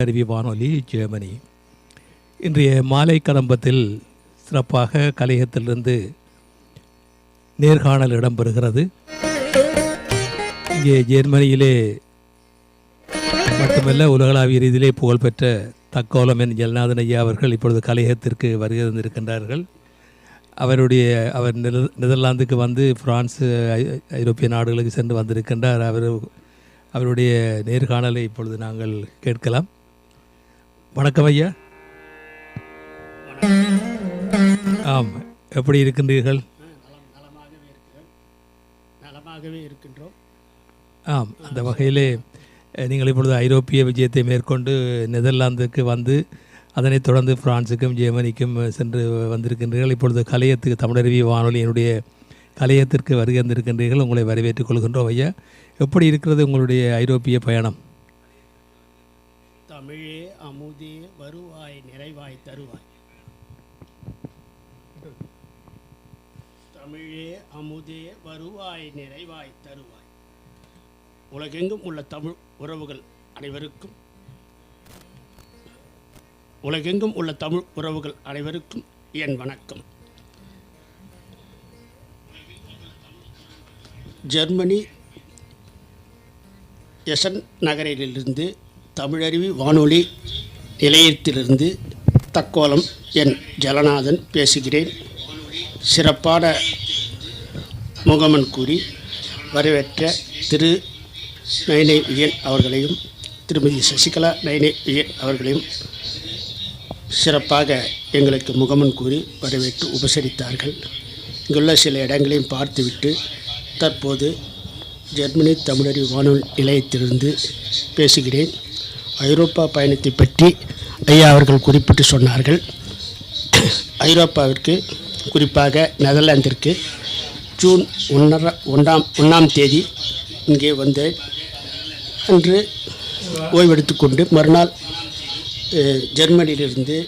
அருவி வானொலி ஜெர்மனி. இன்றைய மாலை கதம்பத்தில் சிறப்பாக கலையகத்திலிருந்து நேர்காணல் இடம்பெறுகிறது. இங்கே ஜெர்மனியிலே மட்டுமல்ல உலகளாவிய ரீதியிலே புகழ்பெற்ற தக்கோலம் என் ஜெகநாதன் ஐயா அவர்கள் இப்பொழுது கலையகத்திற்கு வருகை தந்திருக்கின்றார்கள். அவர் நெதர்லாந்துக்கு வந்து பிரான்ஸ் ஐரோப்பிய நாடுகளுக்கு சென்று வந்திருக்கின்றார். அவருடைய நேர்காணலை இப்பொழுது நாங்கள் கேட்கலாம். வணக்கம் ஐயா. ஆம், எப்படி இருக்கின்றீர்கள்? நலமாகவே இருக்கின்றோம். ஆம், அந்த வகையிலே நீங்கள் இப்பொழுது ஐரோப்பிய விஜயத்தை மேற்கொண்டு நெதர்லாந்துக்கு வந்து அதனைத் தொடர்ந்து பிரான்ஸுக்கும் ஜெர்மனிக்கும் சென்று வந்திருக்கின்றீர்கள். இப்பொழுது கலையத்துக்கு தமிழருவி வானொலியினுடைய கலையத்திற்கு வருகை வந்திருக்கின்றீர்கள். உங்களை வரவேற்றுக் கொள்கின்றோம் ஐயா. எப்படி இருக்கிறது உங்களுடைய ஐரோப்பிய பயணம்? தமிழே அமுதே வருவாய் நிறைவாய் தருவாய். தமிழே அமுதே வருவாய் நிறைவாய் தருவாய். உலகெங்கும் உள்ள தமிழ் உறவுகள் அனைவருக்கும் என் வணக்கம். ஜெர்மனி எசன் நகரிலிருந்து தமிழருவி வானொலி நிலையத்திலிருந்து தக்கோலம் என் ஜெகநாதன் பேசுகிறேன். சிறப்பான முகமன் கூறி வரவேற்ற திரு நைனை விஜயன் அவர்களையும் திருமதி சசிகலா நைனை விஜயன் அவர்களையும் சிறப்பாக எங்களுக்கு முகமன் கூறி வரவேற்று உபசரித்தார்கள். இங்குள்ள சில இடங்களையும் பார்த்துவிட்டு தற்போது ஜெர்மனி தமிழருவி வானொலி நிலையத்திலிருந்து பேசுகிறேன். ஐரோப்பா பயணத்தை பற்றி ஐயா அவர்கள் குறிப்பிட்டு சொன்னார்கள். ஐரோப்பாவிற்கு குறிப்பாக நெதர்லாந்திற்கு ஜூன் 1ஆம் தேதி இங்கே வந்தேன். அன்று ஓய்வெடுத்துக்கொண்டு மறுநாள் ஜெர்மனியிலிருந்து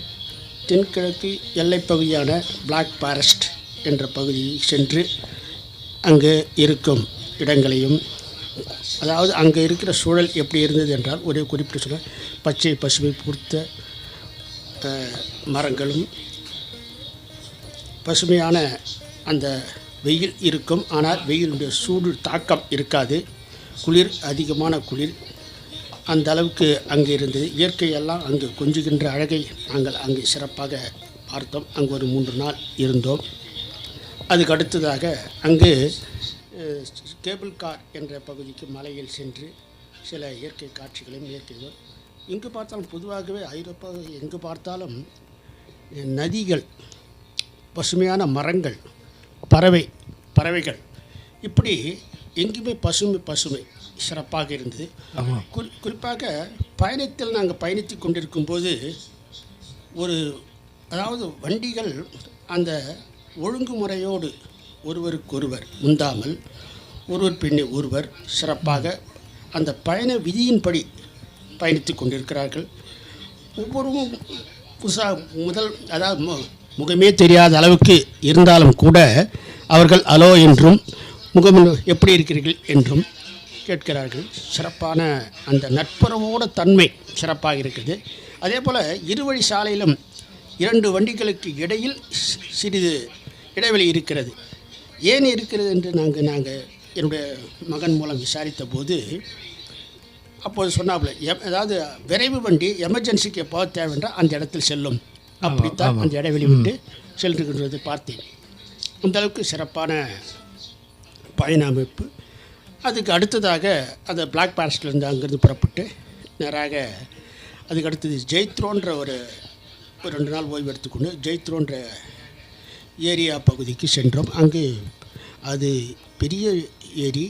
தென்கிழக்கு எல்லைப்பகுதியான பிளாக் ஃபாரஸ்ட் என்ற பகுதியை சென்று அங்கு இருக்கும் இடங்களையும், அதாவது அங்கே இருக்கிற சூழல் எப்படி இருந்தது என்றால் ஒரே குறிப்பிட்டு சொல்ல, பச்சை பசுமை பூர்த்த மரங்களும் பசுமையான அந்த வெயில் இருக்கும். ஆனால் வெயிலுடைய சூடு தாக்கம் இருக்காது. குளிர், அதிகமான குளிர் அந்த அளவுக்கு அங்கே இருந்தது. இயற்கையெல்லாம் அங்கு கொஞ்சுகின்ற அழகை நாங்கள் அங்கே சிறப்பாக பார்த்தோம். அங்கு ஒரு 3 நாள் இருந்தோம். அதுக்கு அடுத்ததாக அங்கு கேபிள் கார் என்ற பகுதிக்கு மலையில் சென்று சில இயற்கை காட்சிகளையும் இயற்கையும் எங்கு பார்த்தாலும், பொதுவாகவே ஐரோப்பா எங்கு பார்த்தாலும் நதிகள், பசுமையான மரங்கள், பறவைகள், இப்படி எங்குமே பசுமை சிறப்பாக இருந்தது. குறிப்பாக பயணத்தில் நாங்கள் பயணித்து கொண்டிருக்கும்போது அதாவது வண்டிகள் அந்த ஒழுங்குமுறையோடு ஒருவருக்கொருவர் முந்தாமல் ஒருவர் பின்னே ஒருவர் சிறப்பாக அந்த பயண விதியின்படி பயணித்து கொண்டிருக்கிறார்கள். ஒவ்வொருவரும் அதாவது முகமே தெரியாத அளவுக்கு இருந்தாலும் கூட அவர்கள் அலோ என்றும் முகம் எப்படி இருக்கிறீர்கள் என்றும் கேட்கிறார்கள். சிறப்பான அந்த நட்புறவோட தன்மை சிறப்பாக இருக்குது. அதே போல் இருவழி சாலையிலும் 2 வண்டிகளுக்கு இடையில் சிறிது இடைவெளி இருக்கிறது. ஏன் இருக்கிறது என்று நாங்கள் என்னுடைய மகன் மூலம் விசாரித்த போது அப்போது சொன்னாப்புல, அதாவது விரைவு வண்டி எமர்ஜென்சிக்கு எப்போ தேவைன்றால் அந்த இடத்தில் செல்லும், அப்படித்தான் அந்த இடைவெளி விட்டு செல்லுகின்றது பார்த்தேன். அந்தளவுக்கு சிறப்பான பயண அமைப்பு. அதுக்கு அடுத்ததாக அந்த பிளாக் ஃபாரஸ்ட்லேருந்து அங்கேருந்து புறப்பட்டு நேராக அதுக்கு அடுத்தது ஜெய்த்ரோன்ற ஒரு 2 நாள் ஓய்வு எடுத்துக்கொண்டு ஜெய்த்ரோன்ற ஏரியா பகுதிக்கு சென்றோம். அங்கு அது பெரிய ஏரி,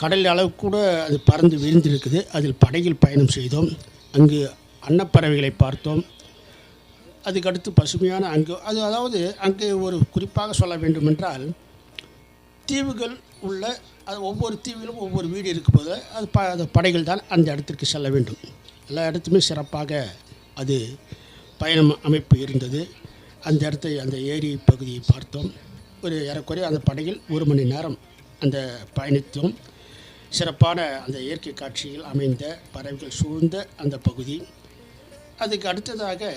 கடல் அளவு கூட அது பறந்து விழுந்திருக்குது. அதில் படகில் பயணம் செய்தோம். அங்கு அன்னப்பறவைகளை பார்த்தோம். அதுக்கடுத்து பசுமையான அதாவது அங்கே ஒரு குறிப்பாக சொல்ல வேண்டுமென்றால், தீவுகள் உள்ள அது ஒவ்வொரு தீவிலும் ஒவ்வொரு வீடு இருக்கும்போது அது படைகள் தான் அந்த இடத்திற்கு செல்ல வேண்டும். எல்லா இடத்துமே சிறப்பாக அது பயணம் அமைப்பு இருந்தது. அந்த அந்த ஏரி பகுதியை பார்த்தோம். ஒரு ஏறக்குறைய அந்த படையில் 1 மணி நேரம் அந்த பயணித்தோம். சிறப்பான அந்த இயற்கை காட்சியில் அமைந்த பறவைகள் சூழ்ந்த அந்த பகுதி அதுக்கு அடுத்ததாக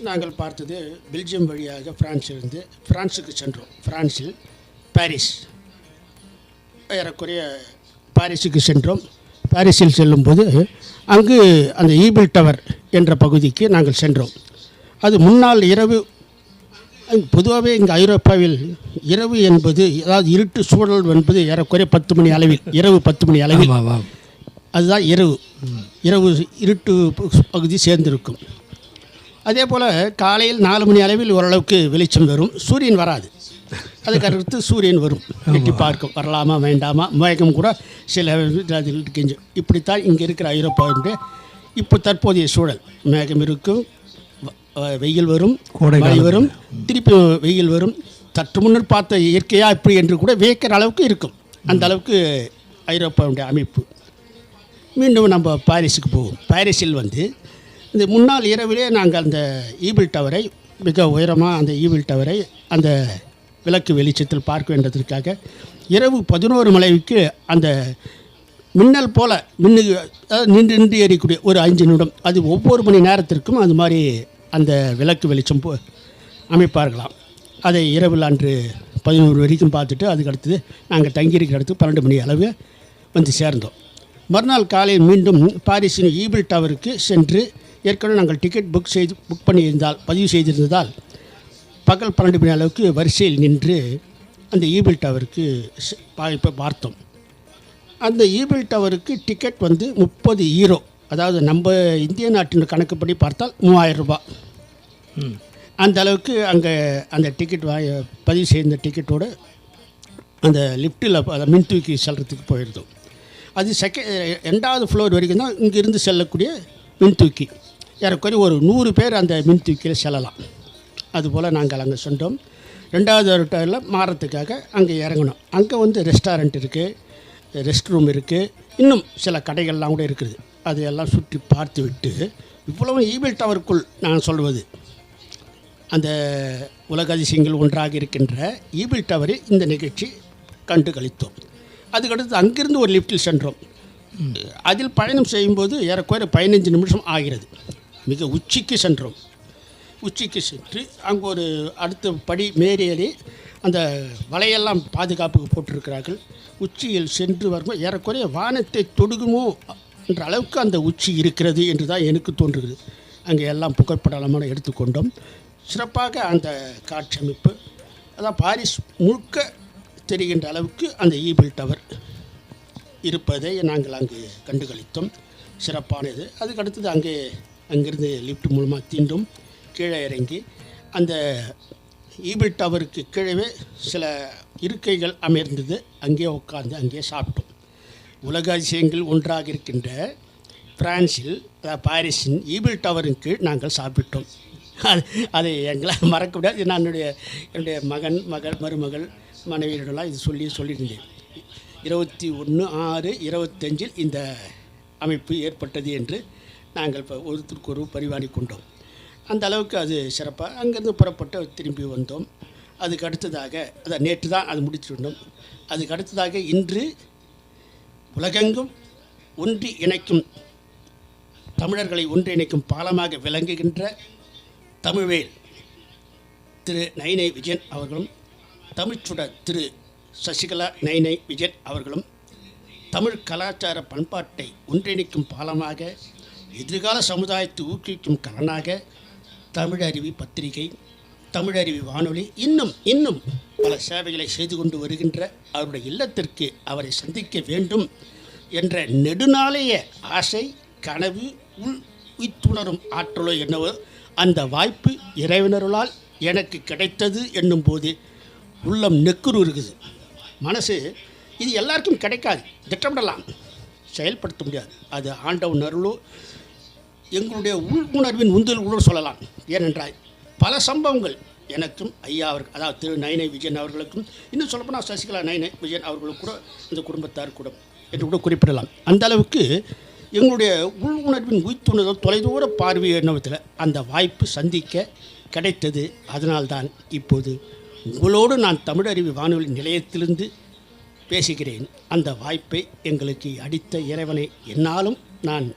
நாங்கள் பார்த்தது பெல்ஜியம் வழியாக பிரான்ஸுக்கு சென்றோம். பிரான்சில் பாரிஸ், ஏறக்குறைய பாரிஸுக்கு சென்றோம். பாரிஸில் செல்லும்போது அங்கு அந்த ஈபிள் டவர் என்ற பகுதிக்கு நாங்கள் சென்றோம். அது முன்னாள் இரவு. பொதுவாகவே இங்கே ஐரோப்பாவில் இரவு என்பது, அதாவது இருட்டு சூழல் என்பது ஏறக்குறைய 10 மணி அளவில், இரவு 10 மணி அளவில் அதுதான் இரவு. இரவு இருட்டு பகுதி சேர்ந்திருக்கும். அதே போல் காலையில் 4 மணி அளவில் ஓரளவுக்கு வெளிச்சம் வரும், சூரியன் வராது. அதுக்கு அடுத்து சூரியன் வரும், எட்டி பார்க்கும் வரலாமா வேண்டாமா, மேகம் கூட சில கெஞ்சும். இப்படித்தான் இங்கே இருக்கிற ஐரோப்பாவுடைய இப்போ தற்போதைய சூழல். மேகம் இருக்கும், வெயில் வரும், மழை வரும், திருப்பி வெயில் வரும். சற்று முன்னர் பார்த்த இயற்கையாக இப்படி என்று கூட வியக்கிற அளவுக்கு இருக்கும். அந்த அளவுக்கு ஐரோப்பாவுடைய அமைப்பு. மீண்டும் நம்ம பாரிஸுக்கு போவோம். பாரிஸில் இந்த முன்னாள் இரவிலே நாங்கள் அந்த ஈபிள் டவரை, மிக உயரமாக அந்த ஈபிள் டவரை அந்த விளக்கு வெளிச்சத்தில் பார்க்க வேண்டதற்காக இரவு 11 மணிக்கு அந்த மின்னல் போல் நின்று எறியக்கூடிய ஒரு 5 நிமிடம், அது ஒவ்வொரு மணி நேரத்திற்கும் அது மாதிரி அந்த விளக்கு வெளிச்சம் அமைப்பார்களாம். அதை இரவில் அன்று 11 வரைக்கும் பார்த்துட்டு அதுக்கடுத்து நாங்கள் தங்கியிருக்கிற இடத்துக்கு 12 மணி அளவு சேர்ந்தோம். மறுநாள் காலையில் மீண்டும் பாரிஸின் ஈபிள் டவருக்கு சென்று, ஏற்கனவே நாங்கள் டிக்கெட் புக் பண்ணியிருந்தால், பதிவு செய்திருந்ததால் பகல் 12 மணி அளவுக்கு வரிசையில் நின்று அந்த ஈபிள் டவருக்கு பார்த்தோம். அந்த ஈபிள் டவருக்கு டிக்கெட் 30 யூரோ, அதாவது நம்ம இந்திய நாட்டின் கணக்குப்படி பார்த்தால் 3000 ரூபாய். அந்த அளவுக்கு அங்கே அந்த டிக்கெட் பதிவு செய்த டிக்கெட்டோடு அந்த லிஃப்ட்டில் அதை மின் தூக்கி செல்கிறதுக்கு போயிருந்தோம். அது 2வது ஃப்ளோர் வரைக்கும் தான் இங்கிருந்து செல்லக்கூடிய மின் தூக்கி. ஏறக்குறைய ஒரு 100 பேர் அந்த மின் தூக்கியில் செல்லலாம். அதுபோல் நாங்கள் அங்கே சென்றோம். 2வது டவரில் மாறத்துக்காக அங்கே இறங்கணும். அங்கே ரெஸ்டாரண்ட் இருக்குது, ரெஸ்ட் ரூம் இருக்குது, இன்னும் சில கடைகள்லாம் கூட இருக்குது. அதையெல்லாம் சுற்றி பார்த்து விட்டு, இவ்வளவு ஈபிள் டவருக்குள் நான் சொல்வது, அந்த உலக அதிசயங்கள் ஒன்றாக இருக்கின்ற ஈபிள் டவரில் இந்த நிகழ்ச்சி கண்டு கழித்தோம். அதுக்கடுத்து அங்கிருந்து ஒரு லிஃப்ட்டில் சென்றோம். அதில் பயணம் செய்யும்போது ஏறக்குறைய 15 நிமிஷம் ஆகிறது. மிக உச்சிக்கு சென்றோம். உச்சிக்கு சென்று அங்கே ஒரு அடுத்த படி மேலேறி அந்த வலையெல்லாம் பாதுகாப்புக்கு போட்டிருக்கிறார்கள். உச்சியில் சென்று வரும்போது ஏறக்குறைய வானத்தை தொடுகுமோ என்ற அளவுக்கு அந்த உச்சி இருக்கிறது என்று தான் எனக்கு தோன்றுகிறது. அங்கே எல்லாம் புகைப்படமான எடுத்துக்கொண்டோம். சிறப்பாக அந்த காட்சி அமைப்பு, அதான் பாரிஸ் முழுக்க தெரிகின்ற அளவுக்கு அந்த ஈபிள் டவர் இருப்பதை நாங்கள் அங்கு கண்டுகளித்தோம். சிறப்பானது. அதுக்கடுத்தது அங்கிருந்து லிஃப்ட் மூலமாக தீண்டும் கீழே இறங்கி அந்த ஈபிள் டவருக்கு கீழே சில இருக்கைகள் அமைந்தது. அங்கே உட்கார்ந்து அங்கே சாப்பிட்டோம். உலக அதிசயங்கள் ஒன்றாக இருக்கின்ற பிரான்சில், பாரிஸின் ஈபிள் டவரின் கீழ் நாங்கள் சாப்பிட்டோம். அதை எங்களால் மறக்க முடியாது. நான் என்னுடைய மருமகள் மனைவியிடலாம் இது சொல்லியிருந்தேன். 21/6/25 இந்த அமைப்பு ஏற்பட்டது என்று நாங்கள் இப்போ ஒருத்தருக்கு ஒரு பரிமாறி கொண்டோம். அந்த அளவுக்கு அது சிறப்பாக. அங்கேருந்து புறப்பட்டு திரும்பி வந்தோம். அதுக்கு அடுத்ததாக நேற்று தான் அது முடிச்சுட்டோம். அதுக்கு அடுத்ததாக இன்று உலகெங்கும் ஒன்றி இணைக்கும், தமிழர்களை ஒன்றிணைக்கும் பாலமாக விளங்குகின்ற தமிழ்வேல் திரு நயினை விஜயன் அவர்களும், தமிழ்ச்சுடர் திரு சசிகலா நயினை விஜயன் அவர்களும் தமிழ் கலாச்சார பண்பாட்டை ஒன்றிணைக்கும் பாலமாக, எதிர்கால சமுதாயத்தை ஊக்குவிக்கும் கலனாக தமிழருவி பத்திரிகை, தமிழருவி வானொலி இன்னும் பல சேவைகளை செய்து கொண்டு வருகின்ற அவருடைய இல்லத்திற்கு அவரை சந்திக்க வேண்டும் என்ற நெடுநாளைய ஆசை, கனவு, உய்த்துணரும் ஆற்றலோ என்னவோ அந்த வாய்ப்பு இறைவனருளால் எனக்கு கிடைத்தது என்னும் போது உள்ளம் நெக்குரு இருக்குது. மனசு இது எல்லாருக்கும் கிடைக்காது, திட்டமிடலாம், செயல்படுத்த முடியாது. அது ஆண்டவன் அருளோ எங்களுடைய உள்உணர்வின் உந்துதல் கூட சொல்லலாம். ஏனென்றால் பல சம்பவங்கள் எனக்கும் ஐயா அவர்கள், அதாவது திரு நயினை விஜயன் அவர்களுக்கும், இன்னும் சொல்லப்போனால் சசிகலா நயினை விஜயன் அவர்களுக்கு கூட இந்த குடும்பத்தார் கூட என்று கூட குறிப்பிடலாம். அந்த அளவுக்கு எங்களுடைய உள்உணர்வின் உய்த்துணர்வு தொலைதூர பார்வை எண்ணத்தில் அந்த வாய்ப்பு சந்திக்க கிடைத்தது. அதனால்தான் இப்போது உங்களோடு நான் தமிழருவி வானொலி நிலையத்திலிருந்து பேசுகிறேன். அந்த வாய்ப்பை எங்களுக்கு அளித்த இறைவனை என்னாலும் நான்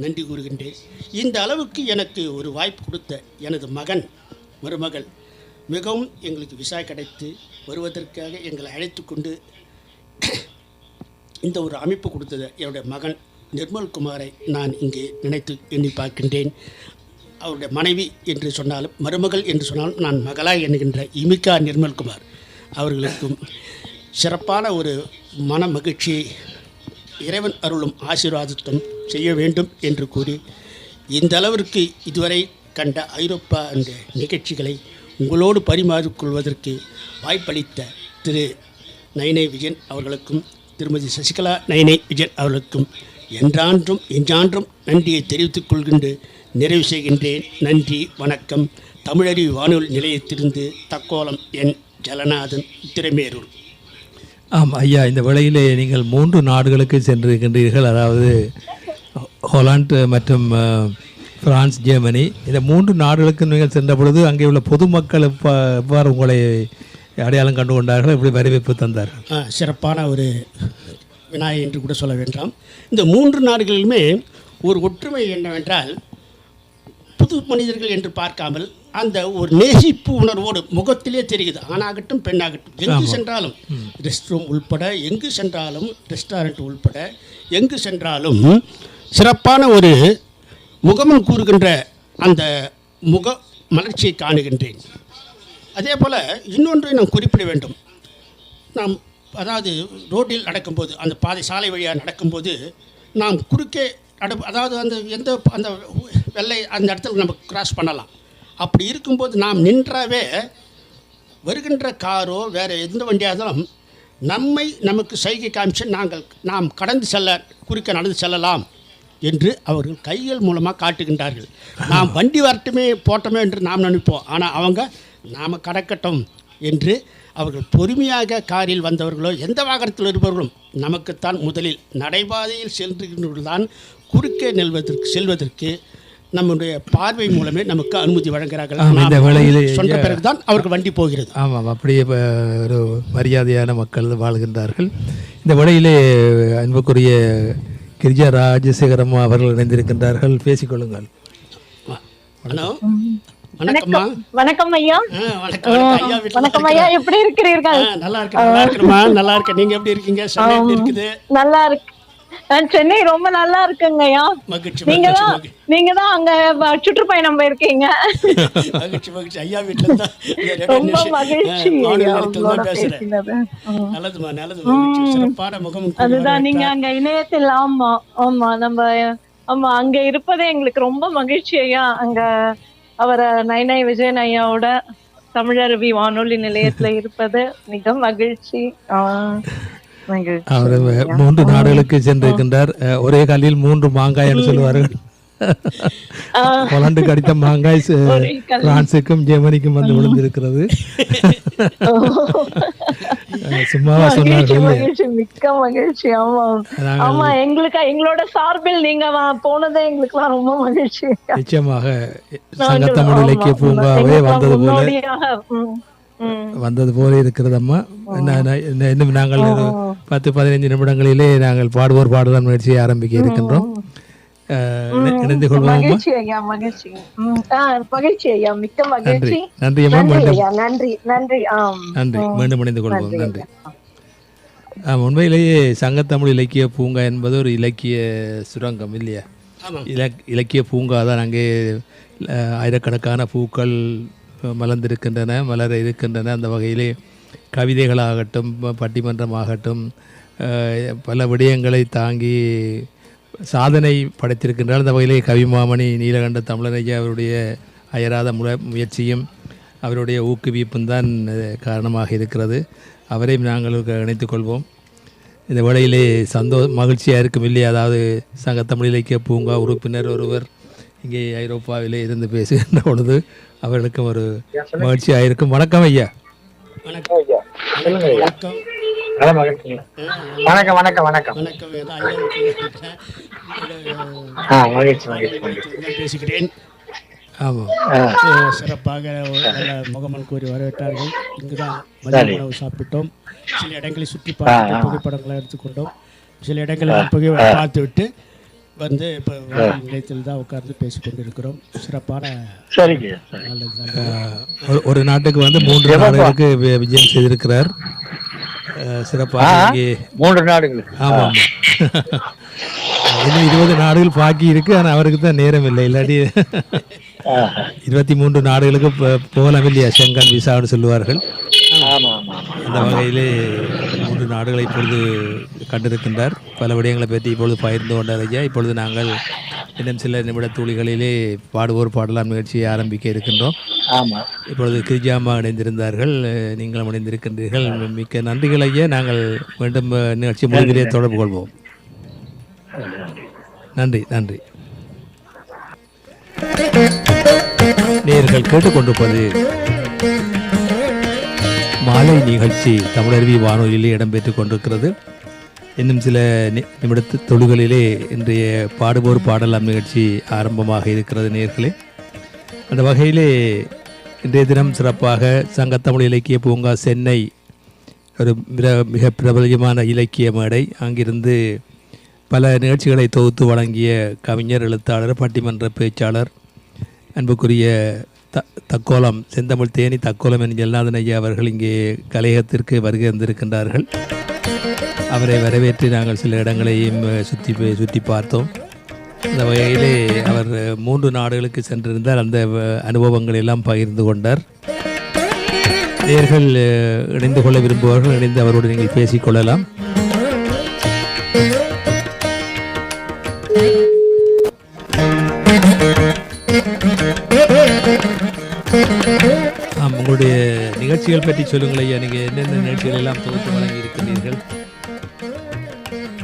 நன்றி கூறுகின்றேன். இந்த அளவுக்கு எனக்கு ஒரு வாய்ப்பு கொடுத்த எனது மருமகள் மிகவும் எங்களுக்கு விசா கிடைத்து வருவதற்காக எங்களை அழைத்து கொண்டு இந்த ஒரு அமைப்பு கொடுத்தது என்னுடைய மகன் நிர்மல்குமாரை நான் இங்கே நினைத்து எண்ணி பார்க்கின்றேன். அவருடைய மனைவி என்று சொன்னாலும் மருமகள் என்று சொன்னாலும் நான் மகளாய் எண்ணுகின்ற இமிகா நிர்மல்குமார் அவர்களுக்கும் சிறப்பான ஒரு மன மகிழ்ச்சியை இறைவன் அருளும் ஆசீர்வாதத்தும் செய்ய வேண்டும் என்று கூறி இந்த அளவிற்கு இதுவரை கண்ட ஐரோப்பா என்ற நிகழ்ச்சிகளை உங்களோடு பரிமாறிக்கொள்வதற்கு வாய்ப்பளித்த திரு நயினை விஜயன் அவர்களுக்கும் திருமதி சசிகலா நயினை விஜயன் அவர்களுக்கும் என்றான்றும் நன்றியை தெரிவித்துக் கொள்கின்ற நிறைவு செய்கின்றேன். நன்றி, வணக்கம். தமிழறிவு வானொலி நிலையத்திலிருந்து தக்கோலம் என் ஜலநாதன், திரைமேரூர். ஆம் ஐயா, இந்த வேளையிலே நீங்கள் 3 நாடுகளுக்கு சென்றிருக்கின்றீர்கள். அதாவது ஹொலாந்து மற்றும் பிரான்ஸ், ஜெர்மனி. இந்த 3 நாடுகளுக்கு நீங்கள் சென்ற பொழுது அங்கே உள்ள பொதுமக்கள் எவ்வாறு உங்களை அடையாளம் கண்டு கொண்டார்கள், எப்படி வரவேற்பு தந்தார்கள்? சிறப்பான ஒரு வினாய் என்று கூட சொல்ல வேண்டாம். இந்த 3 நாடுகளிலுமே ஒரு ஒற்றுமை என்னவென்றால், புது மனிதர்கள் என்று பார்க்காமல் அந்த ஒரு நேசிப்பு உணர்வோடு முகத்திலே தெரியுது. ஆணாகட்டும் பெண்ணாகட்டும், எங்கு சென்றாலும், ரெஸ்ட் ரூம் உள்பட எங்கு சென்றாலும், ரெஸ்டாரண்ட் உள்பட எங்கு சென்றாலும் சிறப்பான ஒரு முகமன் கூறுகின்ற அந்த முக மலர்ச்சியை காணுகின்றேன். அதே போல் இன்னொன்றை நாம் குறிப்பிட வேண்டும். நாம் அதாவது ரோட்டில் நடக்கும்போது, அந்த சாலை வழியாக நடக்கும்போது நாம் குறுக்கே அதாவது அந்த வெள்ளை அந்த இடத்துல நம்ம கிராஸ் பண்ணலாம். அப்படி இருக்கும்போது நாம் நின்றாவே வருகின்ற காரோ வேறு எந்த வண்டியாக இருந்தாலும் நமக்கு சைகை காமிச்சு நாம் கடந்து குறுக்க நடந்து செல்லலாம் என்று அவர்கள் கைகள் மூலமாக காட்டுகின்றார்கள். நாம் வண்டி வரட்டுமே போட்டோமே என்று நாம் நினைப்போம். ஆனால் அவங்க நாம் கடக்கட்டும் என்று அவர்கள் பொறுமையாக காரில் வந்தவர்களோ எந்த வாகனத்தில் இருப்பவர்களும் நமக்குத்தான் முதலில் நடைபாதையில் செல்கின்றவர்கள்தான் குறுக்கே செல்வதற்கு நம்முடைய பார்வை மூலமே நமக்கு அனுமதி வழங்குகிறார்கள். இந்த வேளையிலே சொன்ன பிறகுதான் அவர்கள் வண்டி போகிறது. ஆமாம், அப்படியே ஒரு மரியாதையான மக்கள் வாழ்கின்றார்கள். இந்த வேளையிலே அன்புக்குரிய கிரிஜா ராஜசேகரம் அவர்கள் இணைந்திருக்கின்றார்கள். பேசிக்கொள்ளுங்கள். ஹலோ, வணக்கம்மா. வணக்கம் ஐயா. வணக்கம் ஐயா, எப்படி இருக்கிறீர்கள்? நல்லா இருக்கேன். நல்லா இருக்கேன். நீங்க எப்படி இருக்கீங்க? சென்னை எப்படி இருக்குது? நல்லா இருக்கு. சென்னை ரொம்ப நல்லா இருக்குங்க ஐயா. நீங்க தான் அங்க சுற்றுப்பயணம் போயிருக்கீங்க. மகிழ்ச்சி. ஐயா வீட்டுல தான் ரொம்ப மகிழ்ச்சி. நல்லது. சிறப்பான முகம். அதுதான், நீங்க அங்க இணையத்தில் ஆமா அங்க இருப்பதே எங்களுக்கு ரொம்ப மகிழ்ச்சி ஐயா. அங்க அவரை நயினை விஜயன் ஐயாவோட தமிழருவி வானொலி நிலையத்துல இருப்பது மிக மகிழ்ச்சி. அவர் 3 நாடுகளுக்கு சென்றிருக்கின்றார். ஒரே காலில் 3 மாங்காய் என்று சொல்லுவார்கள். ஹொலாந்து கடித்த மாங்காய் பிரான்சுக்கும் ஜெர்மனிக்கும் வந்து விழுந்திருக்கிறது. சும்மாவா சொன்னார்கள்? மிக்க மகிழ்ச்சி. ஆமா, எங்களோட சார்பில் நீங்க போனதே எங்களுக்குலாம் ரொம்ப மகிழ்ச்சி. நிச்சயமாக சங்கத்தமிழ் இலக்கிய பூங்காவே வந்தது போல இருக்கிறது அம்மா. இன்னும் நாங்கள் 10-15 நிமிடங்களிலே நாங்கள் பாடுவோர் பாடுதான் முயற்சியை ஆரம்பிக்க இருக்கின்றோம். இணைந்து கொள்வோம். நன்றி அம்மா. நன்றி. மீண்டும் இணைந்து கொள்வோம். நன்றி. உண்மையிலேயே சங்கத்தமிழ் இலக்கிய பூங்கா என்பது ஒரு இலக்கிய சுரங்கம் இல்லையா? இலக்கிய பூங்கா தான். அங்கே ஆயிரக்கணக்கான பூக்கள் மலர்ந்திருக்கின்றன, மலர இருக்கின்றன. அந்த வகையிலே கவிதைகளாகட்டும், பட்டிமன்றமாகட்டும், பல விடயங்களை தாங்கி சாதனை படைத்திருக்கின்றார். அந்த வகையிலே கவிமாமணி நீலகண்ட தமிழரையா அவருடைய அயராத முயற்சியும் அவருடைய ஊக்குவிப்பும் தான் காரணமாக இருக்கிறது. அவரையும் நாங்கள் இணைத்துக் கொள்வோம். இந்த வேளையிலே மகிழ்ச்சியாக இருக்கும் இல்லையா? அதாவது சங்கத்தமிழ் இலக்கிய பூங்கா உறுப்பினர் ஒருவர் இங்கே ஐரோப்பாவிலே இருந்து பேசுகின்ற பொழுது அவர்களுக்கும் ஒரு மகிழ்ச்சியாக இருக்கும். வணக்கம் ஐயா. பேசுகிறேன். சிறப்பாக முகமன் கூறி வரவேற்றார்கள். இங்குதான் மதிய உணவு சாப்பிட்டோம். சில இடங்களை சுற்றி பார்த்து புகைப்படங்களை எடுத்துக்கொண்டோம். சில இடங்களை பார்த்துவிட்டு வந்து இப்போ நிலையத்தில் தான் உட்கார்ந்து பேசிக்கொண்டு இருக்கிறோம். சிறப்பான சரிங்க. நல்லது. ஒரு நாட்டுக்கு வந்து 3 நாடுகளுக்கு விஜயம் செய்திருக்கிறார். சிறப்பாக இங்கே 3 நாடுகளுக்கு. ஆமாம் இன்னும் 20 நாடுகள் பாக்கி இருக்கு. ஆனால் அவருக்கு தான் நேரம் இல்லை. இல்லாட்டி 23 நாடுகளுக்கு போகலாம் இல்லையா, ஷெங்கன் விசான்னு சொல்லுவார்கள். அந்த வகையிலே 3 நாடுகளை இப்பொழுது கண்டிருக்கின்றார். பல விடயங்களை பற்றி இப்பொழுது பகிர்ந்து கொண்டார் ஐயா. இப்பொழுது நாங்கள் இன்னும் சில நிமிட துளிகளிலே பாடுவோர் பாடலாம் நிகழ்ச்சியை ஆரம்பிக்க இருக்கின்றோம். இப்பொழுது கிரிஜாமா இணைந்திருந்தார்கள், நீங்களும் இணைந்திருக்கின்றீர்கள். மிக்க நன்றிகள் ஐயா. நாங்கள் மீண்டும் நிகழ்ச்சி முடிவிலே தொடர்பு கொள்வோம். நன்றி நன்றி. நேயர்கள் கேட்டுக்கொண்டிருப்பது மாலை நிகழ்ச்சி தமிழருவி வானொலியிலே இடம்பெற்றுக் கொண்டிருக்கிறது. இன்னும் சில நிமிடத்து தொழுகளிலே இன்றைய பாடுவோர் பாடலாம் நிகழ்ச்சி ஆரம்பமாக இருக்கிறது நேயர்களே. அந்த வகையிலே இன்றைய தினம் சிறப்பாக சங்கத்தமிழ் இலக்கிய பூங்கா சென்னை ஒரு மிக பிரபலமான இலக்கிய மேடை. அங்கிருந்து பல நிகழ்ச்சிகளை தொகுத்து வழங்கிய கவிஞர், எழுத்தாளர், பட்டிமன்ற பேச்சாளர், அன்புக்குரிய தக்கோலம் செந்தமிழ் தேனி தக்கோலம் என் ஜெல்நாதன் ஐயா அவர்கள் இங்கே கலையகத்திற்கு வருகை வந்திருக்கின்றார்கள். அவரை வரவேற்று நாங்கள் சில இடங்களையும் சுற்றி பார்த்தோம். அந்த வகையிலே அவர் 3 நாடுகளுக்கு சென்றிருந்தார். அந்த அனுபவங்கள் எல்லாம் பகிர்ந்து கொண்டார். நேயர்கள் இணைந்து கொள்ள விரும்புபவர்கள் இணைந்து அவரோடு நீங்கள் பேசிக்கொள்ளலாம். உங்களுடைய நிகழ்ச்சிகள் பற்றி சொல்லுங்கள் ஐயா. நீங்கள் என்னென்ன நிகழ்ச்சிகள் எல்லாம் தொகுத்து வழங்கி இருக்கிறீர்கள்?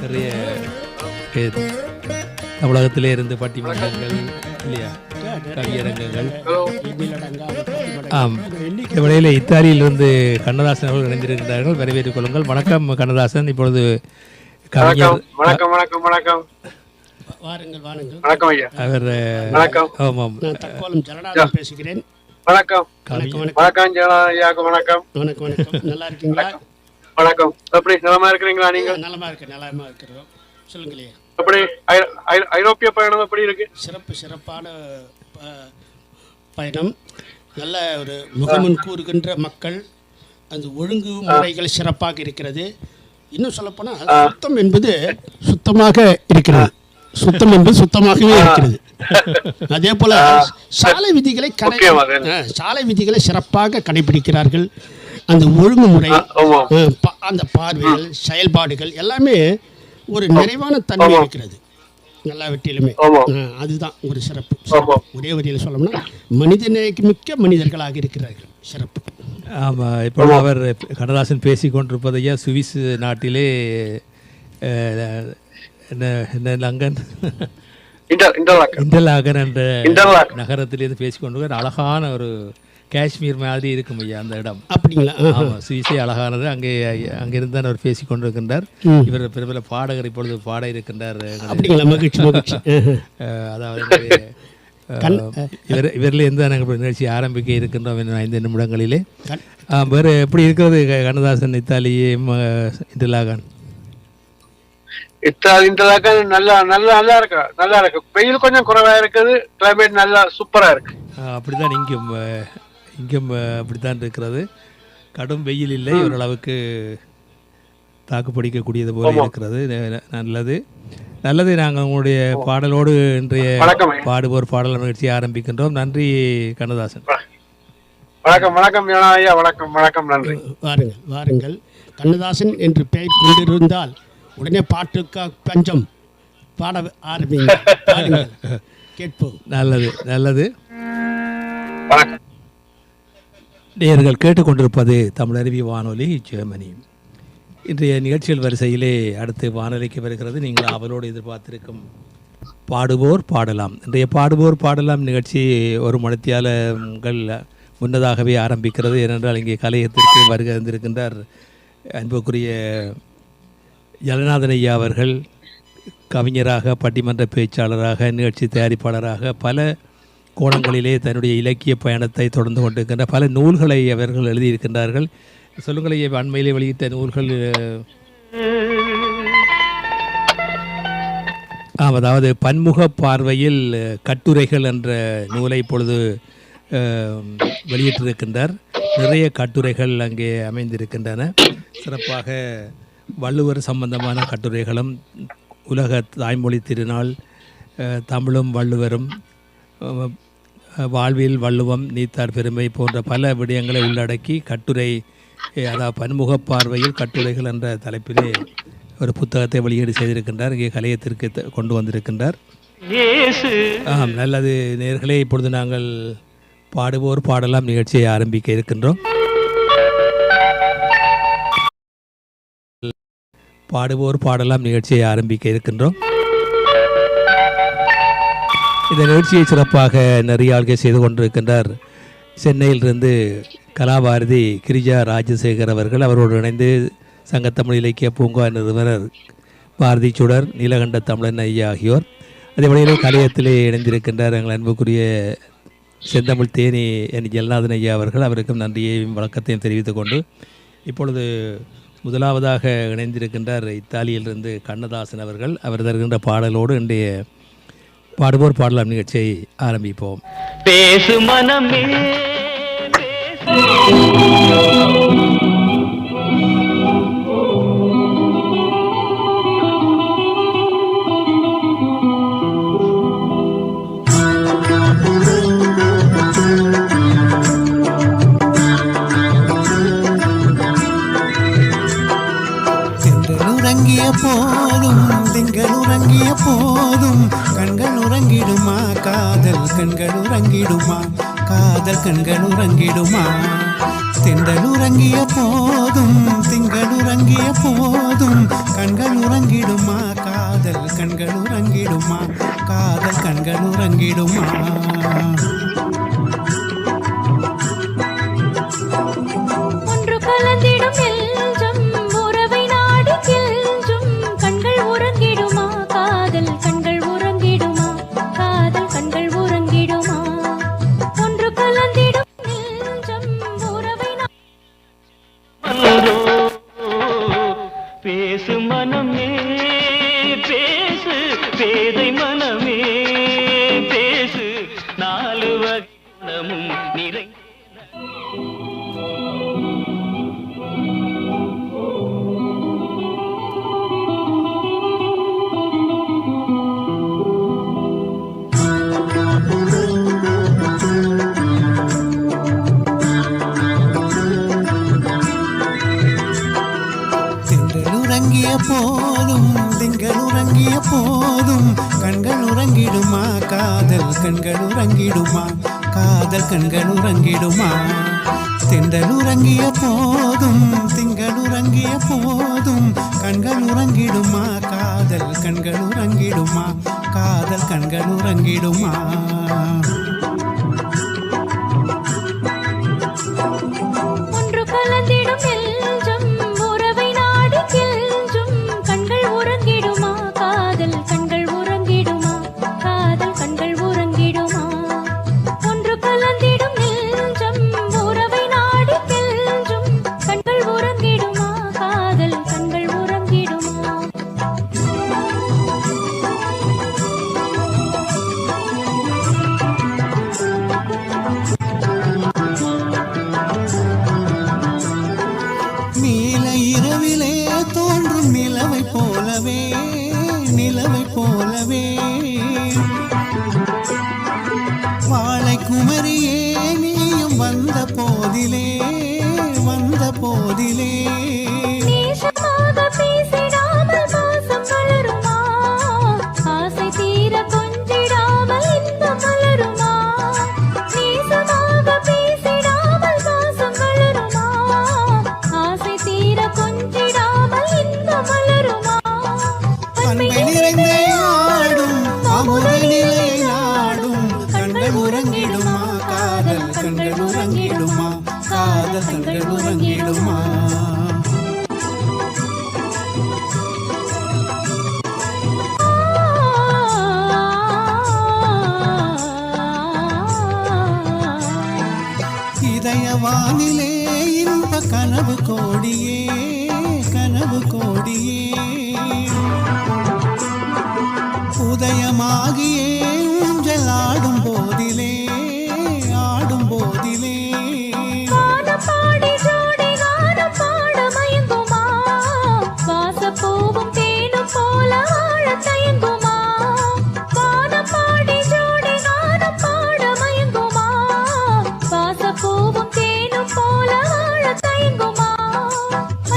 நிறைய தமிழகத்திலே இருந்து பட்டிமன்றங்கள் இல்லையா, கவியரங்கங்கள். இந்த வேளையில் இத்தாலியிலிருந்து கண்ணதாசன் அவர்கள் இணைந்திருக்கிறார்கள். வரவேற்றுக் கொள்ளுங்கள். வணக்கம் கண்ணதாசன். இப்பொழுது கவிஞர். வணக்கம் வணக்கம் வணக்கம். வாருங்கள் வாருங்கள். வணக்கம் ஐயா. அவர் வணக்கம். ஆமாம், நான் தக்கோலம் ஜலநாதன் பேசுகிறேன். வணக்கம் வணக்கம் ஜெயலலிதாவுக்கு வணக்கம். வணக்கம் வணக்கம். நல்லா இருக்கீங்களா? வணக்கம். எப்படி நலமா இருக்கிறீங்களா? நீங்க? நலமா இருக்கிறோம். சொல்லுங்களே. எப்படி ஐரோப்பிய பயணம் எப்படி இருக்கு? சிறப்பான பயணம். நல்ல ஒரு முகமுன் கூறுகின்ற மக்கள், அந்த ஒழுங்கு முறைகள் சிறப்பாக இருக்கிறது. இன்னும் சொல்லப்போனால் சுத்தம் என்பது சுத்தமாக இருக்கிறது. சுத்தம் என்பது சுத்தமாகவே இருக்கிறது. அதே போல சாலை விதிகளை சிறப்பாக கடைபிடிக்கிறார்கள். அந்த ஒழுங்குமுறை, அந்த பார்வைகள், செயல்பாடுகள் எல்லாமே ஒரு நிறைவான தன்மை இருக்கிறது எல்லாவற்றிலுமே. அதுதான் ஒரு சிறப்பு. ஒரே வரியில் சொல்லணும்னா மனிதநேயக்கு மிக்க மனிதர்களாக இருக்கிறார்கள். சிறப்பு. ஆமாம். இப்போ அவர் கண்ணதாசன் பேசி கொண்டிருப்பதையா சுவிஸ் நாட்டிலே என்ன லங்கன் இன்டர்லாகன் என்ற நகரத்திலிருந்து பேசிக்கொண்டு அழகான ஒரு காஷ்மீர் மாதிரி இருக்கும் ஐயா அந்த இடம். அப்படிங்களா? ஆமாம், சுவிஸே அழகானது. அங்கிருந்து அவர் பேசி கொண்டிருக்கின்றார். இவர் பிரபல பாடகர், இப்பொழுது பாட இருக்கின்றார். அதாவது இவரிலிருந்து நாங்கள் நிகழ்ச்சி ஆரம்பிக்க இருக்கின்றோம் 5 நிமிடங்களிலே. வேறு எப்படி இருக்கிறது கண்ணதாசன் இத்தாலியும் இன்டர்லாகன்? இன்டர்லாகன் நல்லா இருக்கு. வெயில் கொஞ்சம் குறைவா இருக்குது. கிளைமேட் நல்லா சூப்பரா இருக்கு. அப்படித்தான் இங்கும் அப்படித்தான் இருக்கிறது. கடும் வெயில் இல்லை, ஓரளவுக்கு தாக்கு பிடிக்கக்கூடியது போல இருக்கிறது. நல்லது. நாங்கள் உங்களுடைய பாடலோடு இன்றைய பாடுவோர் பாடல் நிகழ்ச்சி ஆரம்பிக்கின்றோம். நன்றி கண்ணதாசன். வணக்கம் வணக்கம் ஐயா. வணக்கம் வணக்கம். நன்றி. வாருங்கள். கண்ணதாசன் என்று பெயர் கொண்டிருந்தால் உடனே பாட்டுக்கா பஞ்சம், பாட ஆரம்பிங்க. கேட்போம். நல்லது. நேயர்கள் கேட்டுக்கொண்டிருப்பது தமிழருவி வானொலி ஜெர்மனி. இன்றைய நிகழ்ச்சிகள் வரிசையிலே அடுத்து வானொலிக்கு வருகிறது நீங்கள் அவளோடு எதிர்பார்த்திருக்கும் பாடுவோர் பாடலாம். இன்றைய பாடுவோர் பாடலாம் நிகழ்ச்சி 1 மணித்தியாலங்கள் முன்னதாகவே ஆரம்பிக்கிறது. ஏனென்றால் இங்கே கலையகத்திற்கு வருகை வந்திருக்கின்றார் அன்புக்குரிய ஜெகநாதன் ஐயா அவர்கள். கவிஞராக, பட்டிமன்ற பேச்சாளராக, நிகழ்ச்சி தயாரிப்பாளராக பல கோணங்களிலே தன்னுடைய இலக்கிய பயணத்தை தொடர்ந்து கொண்டிருக்கின்ற பல நூல்களை அவர்கள் எழுதியிருக்கின்றார்கள். சொல்லுங்களை அண்மையிலே வெளியிட்ட நூல்கள் அதாவது பன்முக பார்வையில் கட்டுரைகள் என்ற நூலை இப்பொழுது வெளியிட்டிருக்கின்றார். நிறைய கட்டுரைகள் அங்கே அமைந்திருக்கின்றன. சிறப்பாக வள்ளுவர் சம்பந்தமான கட்டுரைகளும், உலக தாய்மொழி திருநாள், தமிழும் வள்ளுவரும், வாழ்வில் வள்ளுவம், நீத்தார் பெருமை போன்ற பல விடயங்களை உள்ளடக்கி கட்டுரை, அதாவது பன்முக பார்வையில் கட்டுரைகள் என்ற தலைப்பிலே ஒரு புத்தகத்தை வெளியீடு செய்திருக்கின்றார். இங்கே கலையத்திற்கு கொண்டு வந்திருக்கின்றார். நல்லது நேயர்களே, இப்பொழுது நாங்கள் பாடுவோர் பாடலாம் நிகழ்ச்சியை ஆரம்பிக்க இருக்கின்றோம். பாடுவோர் பாடலாம் நிகழ்ச்சியை ஆரம்பிக்க இருக்கின்றோம். இந்த நிகழ்ச்சியை சிறப்பாக நெறியாள்கை செய்து கொண்டிருக்கின்றார் சென்னையிலிருந்து கலாபாரதி கிரிஜா ராஜசேகர் அவர்கள். அவரோடு இணைந்து சங்கத்தமிழ் இலக்கிய பூங்கா நிறுவனர் பாரதி சுடர், நீலகண்ட தமிழன் ஐயா ஆகியோர். அதே வழியில் கலையத்திலே இணைந்திருக்கின்றார் எங்கள் அன்புக்குரிய செந்தமிழ் தேனி என் ஜெல்நாதன் ஐயா அவர்கள். அவருக்கும் நன்றியையும் வணக்கத்தையும் தெரிவித்துக் கொண்டு இப்பொழுது முதலாவதாக இணைந்திருக்கின்றார் இத்தாலியிலிருந்து கண்ணதாசன் அவர்கள். அவர் தருகின்ற பாடலோடு இன்றைய பாடுவோர் பாடலாம் நிகழ்ச்சியை ஆரம்பிப்போம். பேசு மனமே போதும் திங்கள் உறங்கிய போதும் கண்கள் உறங்கிடுமா, காதல் கண்கள் உறங்கிடுமா, காதல் கண்கள் உறங்கிடுமா. திங்கள் உறங்கிய போதும் திங்கள் உறங்கிய போதும் கண்கள் உறங்கிடுமா, காதல் கண்கள் உறங்கிடுமா, காதல் கண்கள் உறங்கிடுமா. ஒன்று கலந்திடும் எல்ஜம் உறவை நாடி கெல்ஜும் கண்கள் உறங்கிடுமா, காதல் கண்கள் உறங்கிடுமா, காதல் கண்கள் உறங்கிடுமா. ஒன்று கலந்திடும் எல்ஜம் உறவை பேசு மனமே பேசு, பேதை மனமே பேசு, நாலு வகை குணமும் நிறை. போதும் திங்கள் உறங்கிய போதும் கண்கள் உறங்கிடுமா, காதல் கண்கள் உறங்கிடுமா, காதல் கண்கள் உறங்கிடுமா. திங்கள் உறங்கிய போதும் திங்கள் உறங்கிய போதும் கண்கள் உறங்கிடுமா, காதல் கண்கள் உறங்கிடுமா, காதல் கண்கள் உறங்கிடுமா. ஒன்று கலந்திடும் எல்ஜம் உறவை நாடி கெல்ஜும் கண்கள் உறங்கிடுமா, காதல் கண்கள் உறங்கிடுமா, காதல் கண்கள் உறங்கிடுமா. ஒன்று கலந்திடும் எல்ஜம் உறவை நாடி கெல்ஜும் கண்கள் உறங்கிடுமா, காதல் கண்கள் உறங்கிடுமா. நீல இரவிலே தோன்றும் நிலவை போலவே, நிலவை போலவே வாழை குமரியே நீயும் வந்த போதிலே, வந்த போதிலே. நேசமாக பேசிடாமல் பாசம் வளருமா, ஆசை தீர கொஞ்சிடாமல் இன்பம் மலருமா. நேசமாக பேசிடாமல் பாசம் வளருமா, ஆசை தீர கொஞ்சிடாமல் இன்பம் மலருமா. அன்பை நிறைந்த ஆடும் அமுத நிலை நாடும் கண்கள் உறங்கிடுமா, காதல் கண்கள் உறங்கிடுமா, காதல் கண்கள் உறங்கிடுமா. இதயவானிலே இன்ப கனவு கோடியே, கனவு கோடியே உதயமாகியே ஊஞ்சல் ஆடும் போதிலே கானம் பாடி ஜோடி கானம் பாட மயங்குமா வாசப்பூவும் தேனும் போல வாழ தயங்குமா கானம் பாடி ஜோடி கானம் பாட மயங்குமா வாசப்பூவும் தேனும் போல வாழ தயங்குமா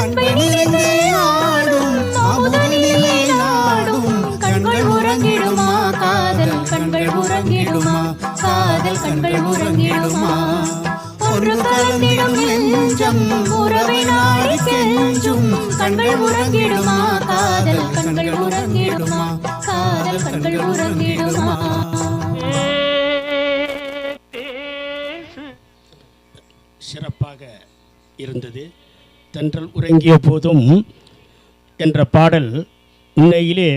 அன்பை நிறைந்தே ஆடும் அமுத நிலை நாடும் கண்கள் உறங்கிடுமா காதல் கண்கள் உறங்கிடுமா காதல் கண்கள் உறங்கிடுமா ஒன்று கலந்திடும் நெஞ்சம் உறவை நாடி கெஞ்சும் கண்கள் உறங்கிடுமா காதல் கண்கள் உறங்கிடுமா காதல் கண்கள் உறங்கிடுமா. சிறப்பாக இருந்தது. தென்றல் உறங்கிய போதும் என்ற பாடல் உண்மையிலே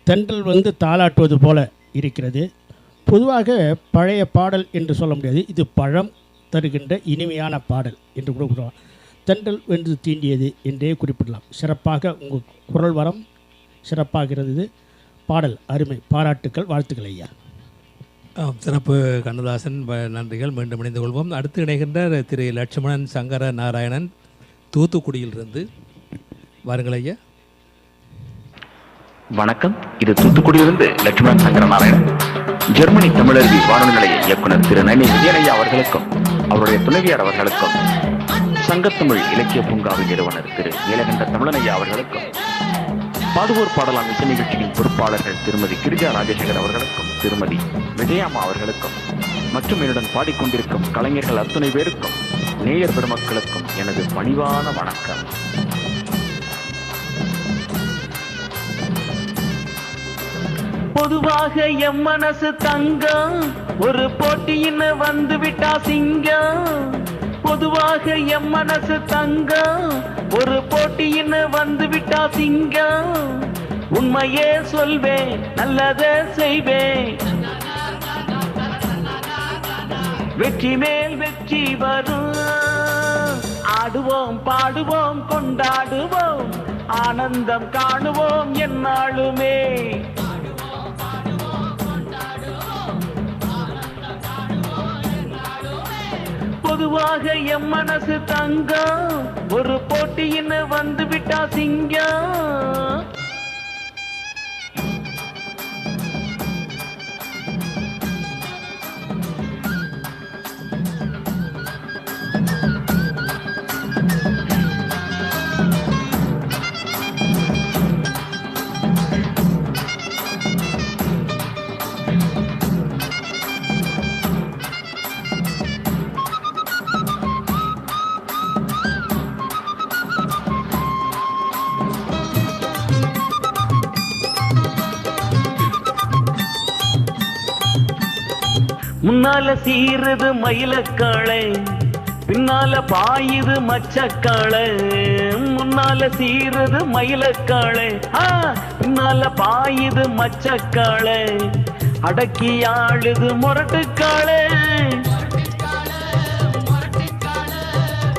தென்றல் தாளாட்டுவது போல இருக்கிறது. பொதுவாக பழைய பாடல் என்று சொல்ல முடியாது, இது பழம் தருகின்ற இனிமையான பாடல் என்று கூட தென்றல் வென்று தீண்டியது என்றே குறிப்பிடலாம். சிறப்பாக உங்கள் குரல் வரம் சிறப்பாக இருந்தது. பாடல் அருமை, பாராட்டுக்கள், வாழ்த்துக்கள் ஐயா. சிறப்பு கண்ணதாசன், நன்றிகள். மீண்டும் இணைந்து கொள்வோம். அடுத்து இணைகின்ற திரு லட்சுமணன் சங்கர நாராயணன் தூத்துக்குடியிலிருந்து. வாருங்கள் ஐயா. வணக்கம். இது தூத்துக்குடியிலிருந்து லட்சுமணன் சங்கர நாராயணன். ஜெர்மனி தமிழருவி வானொலி நிலைய இயக்குனர் திரு நைனி விஜயனையா அவர்களுக்கும் அவருடைய துணைவியார் அவர்களுக்கும் சங்கத்தமிழ் இலக்கிய பூங்காவின் நிறுவனர் திரு நீலகண்ட தமிழனையா அவர்களுக்கும் பாடுவோர் பாடலாம் இசை நிகழ்ச்சியின் பொறுப்பாளர்கள் திருமதி கிரிஜா ராஜசேகர் அவர்களுக்கும் திருமதி விஜயாமா அவர்களுக்கும் மற்றும் என்னுடன் பாடிக்கொண்டிருக்கும் கலைஞர்கள் அத்துணை பேருக்கும் நேயர் பெருமக்களுக்கும் எனது பணிவான வணக்கம். பொதுவாக எம் மனசு தங்கம் ஒரு போட்டின்னு வந்து விட்டா சிங்கம். பொதுவாக எம் மனசு தங்கம் ஒரு போட்டின்னு வந்து விட்டா சிங்கம். உண்மையே சொல்வேன், நல்லதே செய்வேன், வெற்றி மேல் வெற்றி வரும். ஆடுவோம் பாடுவோம் கொண்டாடுவோம் ஆனந்தம் காணுவோம் எந்நாளுமே. பொதுவாக எம் மனசு தங்கம் ஒரு போட்டின்னு வந்து விட்டா சிங்கம். முன்னால சீருது மயிலக்காளை, பின்னால பாயுது மச்சக்காளை. முன்னால சீருது மயிலக்காளை, பின்னால பாயுது மச்சக்காளை. அடக்கி ஆளுது முரட்டுக்காளை.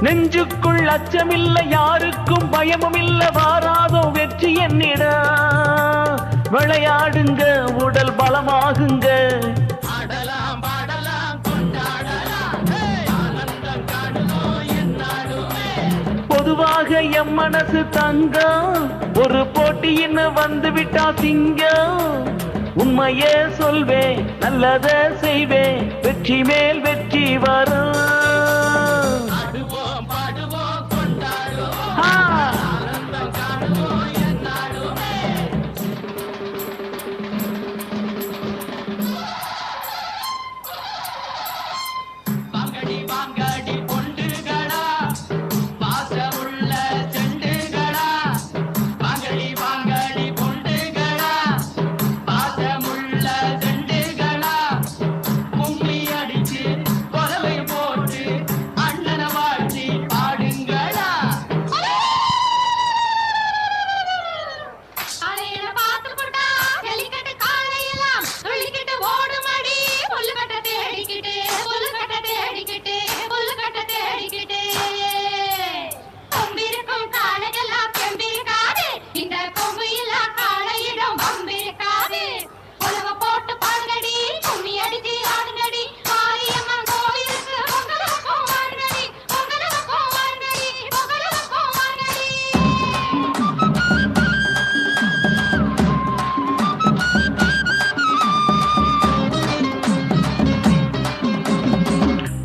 நெஞ்சுக்குள் அச்சமில்லை, யாருக்கும் பயமும் இல்லை, வாராதோ வெற்றி என்னிட. விளையாடுங்க, உடல் பலமாகுங்க. பொதுவாக எம் மனசு தங்கம் ஒரு போட்டின்னு வந்து விட்டா சிங்கம். உண்மையே சொல்வேன், நல்லதே செய்வேன், வெற்றி மேல் வெற்றி வரும். கொலவை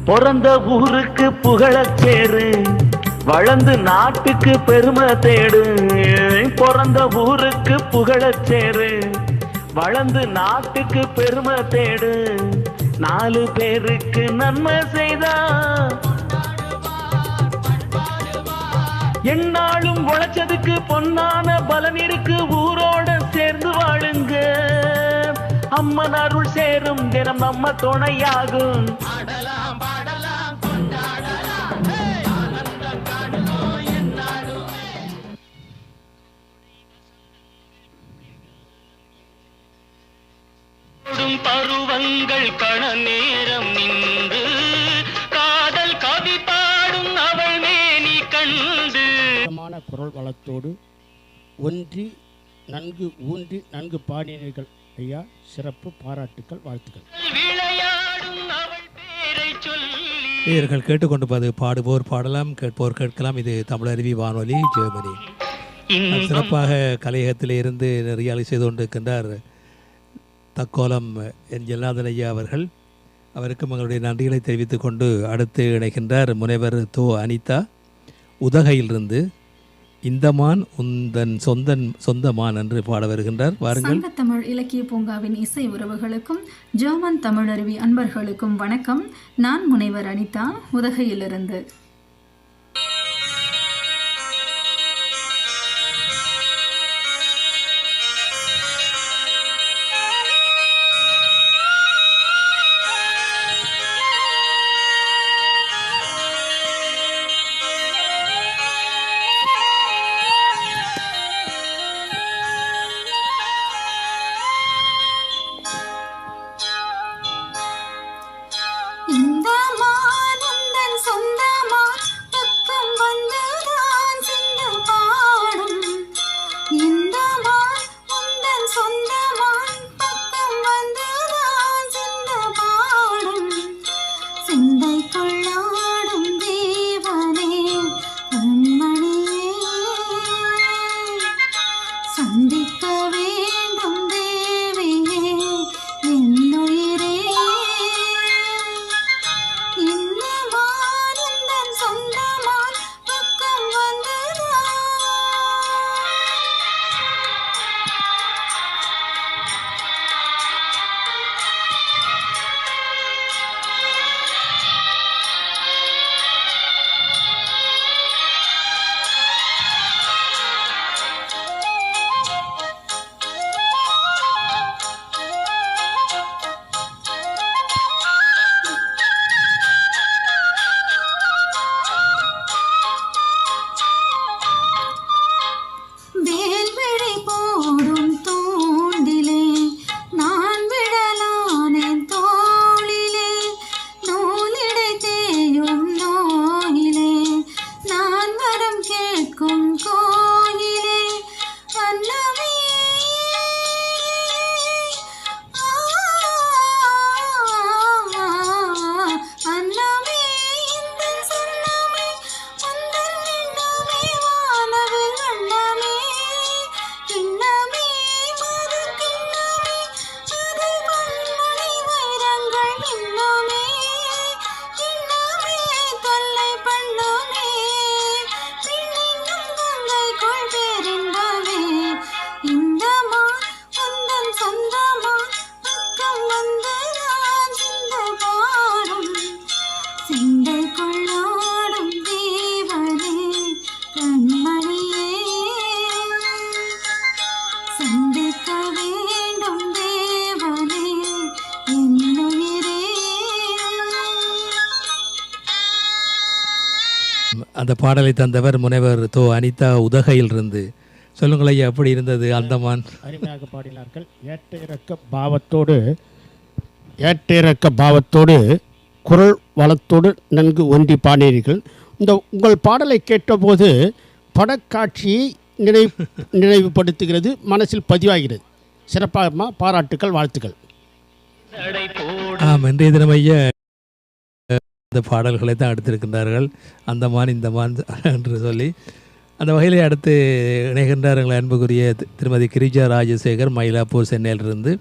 பிறந்த ஊருக்கு புகழச் சேரு, வளர்ந்து நாட்டுக்கு பெருமை தேடு. பிறந்த ஊருக்கு புகழச் சேரு, வளர்ந்து நாட்டுக்கு பெருமை தேடு. 4 பேருக்கு நன்மை செய்தா என்னாலும் உழைச்சதுக்கு பொன்னான பலன் இருக்கு. ஊரோட சேர்ந்து வாழுங்க, அம்மன் அருள் சேரும் தினம் நம்ம துணையாகும். பருவங்கள் கண நேரம் நின்று காதல் கவி பாடும் அவள் மேனி கண்டு. குரல் வளத்தோடு ஒன்றி நன்கு ஊன்றி நன்கு பாடினீர்கள் ஐயா. சிறப்பு பாராட்டுக்கள், வாழ்த்துக்கள். விளையாடும் அவள் பேரை சொல்லி நேயர்கள் கேட்டுக்கொண்டு பாடுவோர் பாடலாம், கேட்போர் கேட்கலாம். இது தமிழருவி வானொலி, ஜெர்மனி. சிறப்பாக கலையகத்திலே இருந்து ரியாலி செய்து கொண்டிருக்கின்றார் தக்கோலம் என் ஜெல்நாதன் ஐயா அவர்கள். அவருக்கும் எங்களுடைய நன்றிகளை தெரிவித்துக் கொண்டு அடுத்து இணைகின்றார் முனைவர் தோ அனிதா உதகையிலிருந்து. இந்த மான் உந்தன் சொந்தமான் என்று பாட வருகின்றார். வாருங்கள். தமிழ் இலக்கிய பூங்காவின் இசை உறவுகளுக்கும் ஜெர்மன் தமிழருவி அன்பர்களுக்கும் வணக்கம். நான் முனைவர் அனிதா, உதகையிலிருந்து. இந்த மான் உந்தன் சொந்தமான், பக்கம் வந்துதான் சிந்து பாடும். இந்த மான் உந்தன் சொந்தமான், பக்கம் வந்துதான் சிந்து பாடும். சிந்தை கொள்ளாடும் தேவனே கண்மணியே, சந்திக்க வேண்டும் தேவியே என்னுயிரே. இந்த மான் உந்தன் சொந்தமான், பக்கம் வந்துதான். வேல்விழி போடும் தூண்டிலே நான் விடலானேன் தோளிலே. நூலிடை தேயும் நோயிலே நான் வரம் கேட்கும் கோயிலே. அன்னமே அன்னமே இந்த சொன்னமே உந்தன் எண்ணமே வானவில் வண்ணமே. கிண்ணமே மது கிண்ணமே, அதில் பொன்மணி வைரங்கள் மின்னுமே. கிண்ணமே தொல்லை பண்ணுமே, பின்னின்னும் கங்கைக்குள் பேரின்பமே. இந்த மான் உந்தன் சொந்தமான், பக்கம் வந்துதான் சிந்து பாடும். சிந்தை கொள்ளாடும் தேவனே கண்மணியே, சந்திக்க வேண்டும் தேவனே என்னுயிரே. அந்த பாடலை தந்தவர் முனைவர் தோ அனிதா உதகையிலிருந்து. சொல்லுங்கள் ஐயா, எப்படி இருந்தது அந்தமான்? அருமையாக பாடினார்கள். ஏற்றிறக்க பாவத்தோடு குரல் வளத்தோடு நன்கு ஒன்றி பாடினீர்கள். இந்த உங்கள் பாடலை கேட்டபோது படக்காட்சியை நினைவுபடுத்துகிறது, மனசில் பதிவாகிறது. சிறப்பாக பாராட்டுக்கள், வாழ்த்துக்கள். ஆம், இன்றைய தினம் ஐயா இந்த பாடல்களை தான் எடுத்திருக்கின்றார்கள். அந்த மான் இந்த மான் என்று சொல்லி அந்த வகையிலே அடுத்து இணைகின்றார்கள் அன்புக்குரிய திருமதி கிரிஜா ராஜசேகர், மயிலாப்பூர், சென்னையிலிருந்து.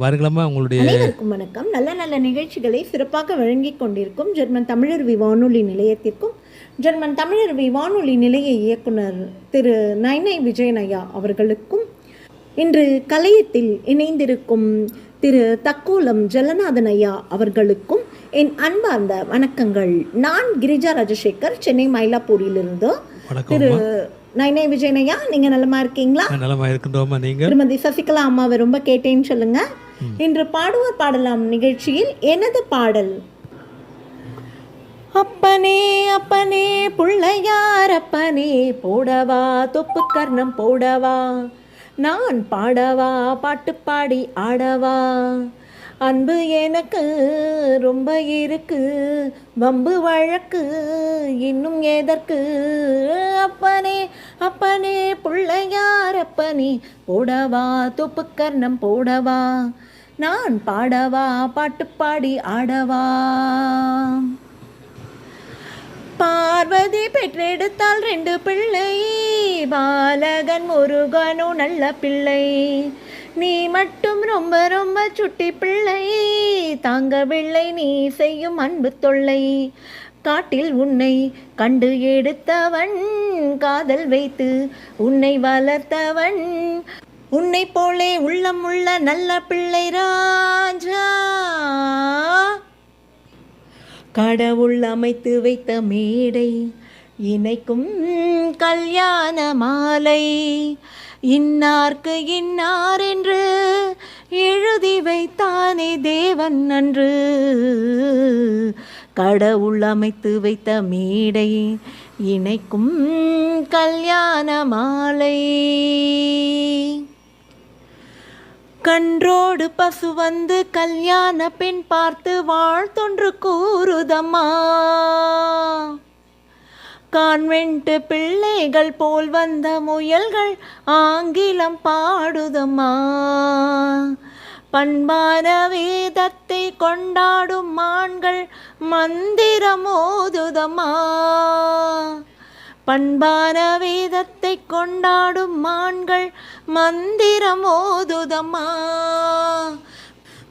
வாருங்களம்மா, உங்களுடைய அனைவருக்கும் வணக்கம். நல்ல நல்ல நிகழ்ச்சிகளை சிறப்பாக வழங்கிக் கொண்டிருக்கும் ஜெர்மன் தமிழருவி வானொலி நிலையத்திற்கும் ஜெர்மன் தமிழருவி வானொலி நிலைய இயக்குனர் திரு நைனை விஜயனையா அவர்களுக்கும், இன்று கலையத்தில் இணைந்திருக்கும் திரு தக்கோலம் ஜெகநாதன் ஐயா அவர்களுக்கும் என் அன்பார்ந்த வணக்கங்கள். நான் கிரிஜா ராஜசேகர், சென்னை மயிலாப்பூரிலிருந்து. திரு நைனை விஜயனையா, நீங்க நலமா இருக்கீங்களா? நலமா இருக்கின்றோமா? நீங்க? திருமதி சசிகலா அம்மாவை ரொம்ப கேட்டேன்னு சொல்லுங்க. இன்று பாடுவோர் பாடலாம் நிகழ்ச்சியில் எனது பாடல், அப்பனே அப்பனே புள்ளையார் அப்பனே போடவா தொப்பு கர்ணம் போடவா, நான் பாடவா பாட்டு பாடி ஆடவா, அன்பு எனக்கு ரொம்ப இருக்கு, வம்பு வழக்கு இன்னும் எதற்கு, அப்பனே அப்பனே புள்ளையார் அப்பனே போடவா தொப்பு கர்ணம் போடவா, நான் பாடவா பாட்டு பாடி ஆடவா. பார்வதி பெற்றெடுத்தால் 2 பிள்ளை, பாலகன் முருகனும் நல்ல பிள்ளை, நீ மட்டும் ரொம்ப ரொம்ப சுட்டி பிள்ளை, தாங்கவில்லை நீ செய்யும் அன்பு தொல்லை, காட்டில் உன்னை கண்டு எடுத்தவன், காதல் வைத்து உன்னை வளர்த்தவன், உன்னை போலே உள்ளம் உள்ள நல்ல பிள்ளை ராஜா, கடவுள் அமைத்து வைத்த மேடை இணைக்கும் கல்யாண மாலை, இன்னார்க்கு இன்னார் என்று எழுதி வைத்தானே தேவன் அன்று, கடவுள் அமைத்து வைத்த மேடை இணைக்கும் கல்யாண மாலை, கன்றோடு பசு வந்து கல்யாண பெண் பார்த்து வாழ்த்தொன்று கூறுதம்மா, கான்வென்ட் பிள்ளைகள் போல் வந்த முயல்கள் ஆங்கிலம் பாடுதம்மா, பண்பான வேதத்தை கொண்டாடும் ஆண்கள் மந்திரம் ஓதுதம்மா, பண்பான வேதத்தை கொண்டாடும் ஆண்கள் மந்திரம் ஓதுதம்மா,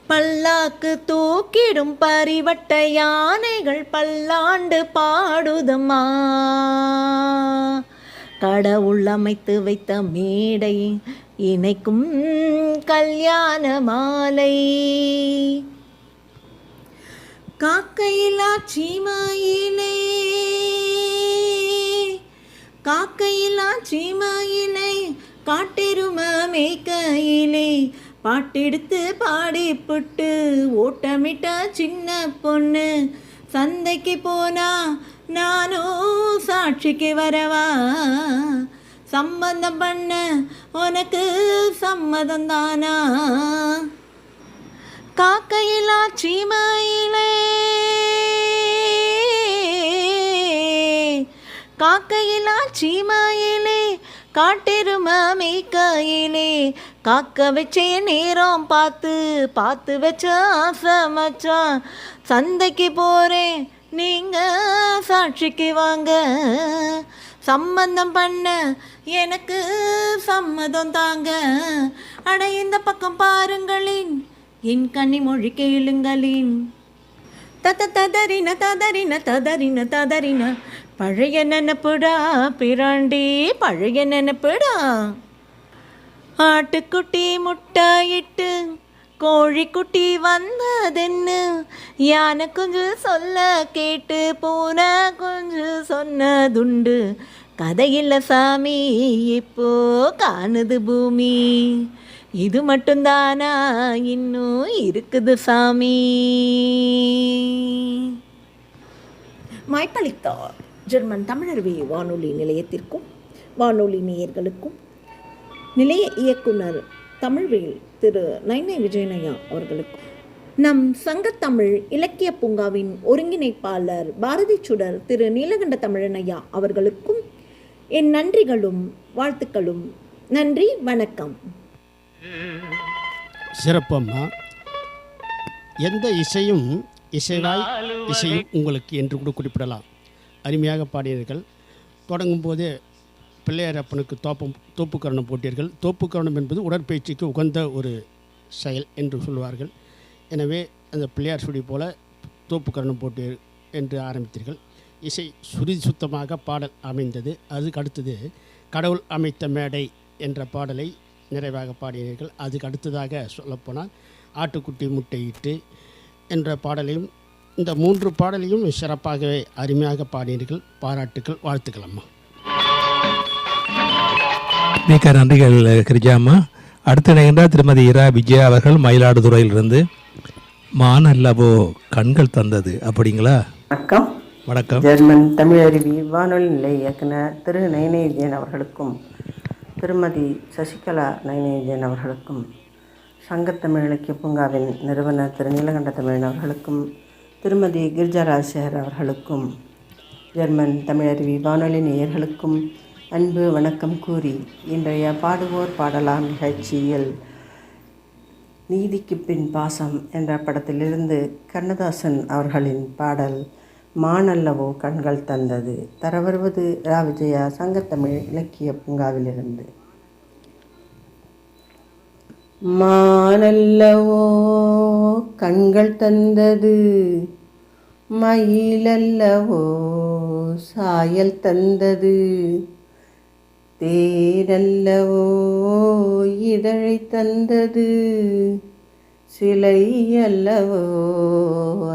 பல்லாக்கு தூக்கிடும் பரிவட்ட யானைகள் பல்லாண்டு பாடுதம்மா, கடவுள் அமைத்து வைத்த மேடை இணைக்கும் கல்யாண மாலை, காக்கையிலா சீமையிலே காக்கையிலா சீமையிலே காட்டெரும மேய்க்கையிலே, பாட்டெடுத்து பாடிப்புட்டு ஓட்டமிட்ட சின்ன பொண்ணு, சந்தைக்கு போனா நானும் சாட்சிக்கு வரவா, சம்பந்தம் பண்ண உனக்கு சம்மதம் தானா, காக்கையிலா சீமையிலே காக்கையிலா சீமையிலே காட்டெரும மேய்க்கையிலே, காக்க வச்ச நேரம் பார்த்து பார்த்து வச்ச ஆசை மச்சான், சந்தைக்கு போகிறேன் நீங்க சாட்சிக்கு வாங்க, சம்பந்தம் பண்ண எனக்கு சம்மதம் தாங்க, அட இந்த பக்கம் பாருங்களின் என் கன்னிமொழி கேளுங்களின், ததறின ததறின ததறின ததறின, பழைய நினப்புடா பிராண்டி பழைய நினப்புடா, ஆட்டுக்குட்டி முட்டையிட்டு கோழிக்குட்டி வந்ததென்னு, யானை குஞ்சு சொல்ல கேட்டு பூனை குஞ்சு சொன்னதுண்டு, கதையில்ல சாமி இப்போ காணுது பூமி, இது மட்டும்தானா இன்னும் இருக்குது சாமி. மைப்பளித்தார் ஜெர்மன் தமிழருவி வானொலி நிலையத்திற்கும் வானொலி நேயர்களுக்கும் நிலைய இயக்குனர் தமிழ்வேல் திரு நைனை விஜயனையா அவர்களுக்கும், நம் சங்கத்தமிழ் இலக்கிய பூங்காவின் ஒருங்கிணைப்பாளர் பாரதி சுடர் திரு நீலகண்ட தமிழனையா அவர்களுக்கும் என் நன்றிகளும் வாழ்த்துக்களும். நன்றி, வணக்கம். சிறப்பம்மா, எந்த இசையும் இசைவாய் இசையும் உங்களுக்கு என்று கூட குறிப்பிடலாம். அருமையாக பாடியீர்கள். தொடங்கும் போதே பிள்ளையாரப்பனுக்கு தோப்புக்கரணம் போட்டீர்கள். தோப்புக்கரணம் என்பது உடற்பயிற்சிக்கு உகந்த ஒரு செயல் என்று சொல்வார்கள். எனவே அந்த பிள்ளையார் சுடி போல தோப்புக்கரணம் போட்டு என்று ஆரம்பித்தீர்கள். இசை சுருதி சுத்தமாக பாடல் அமைந்தது. அதுக்கு அடுத்தது கடவுள் அமைத்த மேடை என்ற பாடலை நிறைவாக பாடினீர்கள். அதுக்கு அடுத்ததாக சொல்லப்போனால் ஆட்டுக்குட்டி முட்டையிட்டு என்ற பாடலையும், இந்த 3 பாடலையும் சிறப்பாகவே அருமையாக பாடினீர்கள். பாராட்டுக்கள், வாழ்த்துக்கள் அம்மா. மிக்க நன்றிகள் கிரிஜாம்மா. அடுத்து இணைகின்றார் திருமதி இரா விஜயா அவர்கள் மயிலாடுதுறையிலிருந்து. மான் அல்லவோ கண்கள் தந்தது, அப்படிங்களா? வணக்கம். வணக்கம். ஜெர்மன் தமிழருவி வானொலி நிலைய இயக்குனர் திரு நயனை விஜயன் அவர்களுக்கும் திருமதி சசிகலா நயனை விஜயன் அவர்களுக்கும் சங்கத்தமிழ் இலக்கிய பூங்காவின் நிறுவனர் திரு நீலகண்ட தமிழன் அவர்களுக்கும் திருமதி கிரிஜாராஜர் அவர்களுக்கும் ஜெர்மன் தமிழருவி வானொலி நேயர்களுக்கும் அன்பு வணக்கம் கூறி இன்றைய பாடுவோர் பாடலாம் நிகழ்ச்சியில் நீதிக்கு பின் பாசம் என்ற படத்திலிருந்து கண்ணதாசன் அவர்களின் பாடல் மானல்லவோ கண்கள் தந்தது தர வருவது ரா விஜயா சங்கத்தமிழ் இலக்கிய பூங்காவிலிருந்து. மானல்லவோ கண்கள் தந்தது, மயிலல்லவோ சாயல் தந்தது, தேனல்லவோ இதழை தந்தது, சிலை அல்லவோ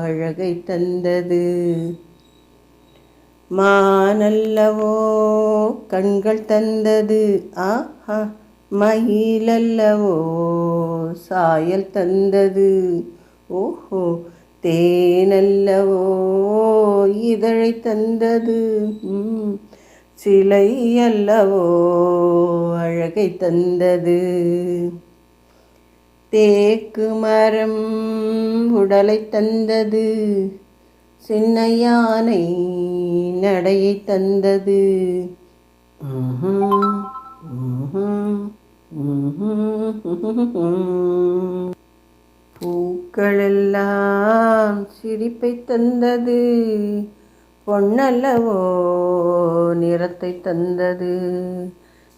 அழகை தந்தது. மானல்லவோ கண்கள் தந்தது, ஆஹா மயிலல்லவோ சாயல் தந்தது, ஓஹோ தேனல்லவோ இதழை தந்தது, சிலை அல்லவோ அழகை தந்தது. தேக்கு மரம் உடலை தந்தது, சின்ன யானை நடையை தந்தது, பூக்களெல்லாம் சிரிப்பை தந்தது, பொன்னல்லவோ நிறத்தை தந்தது.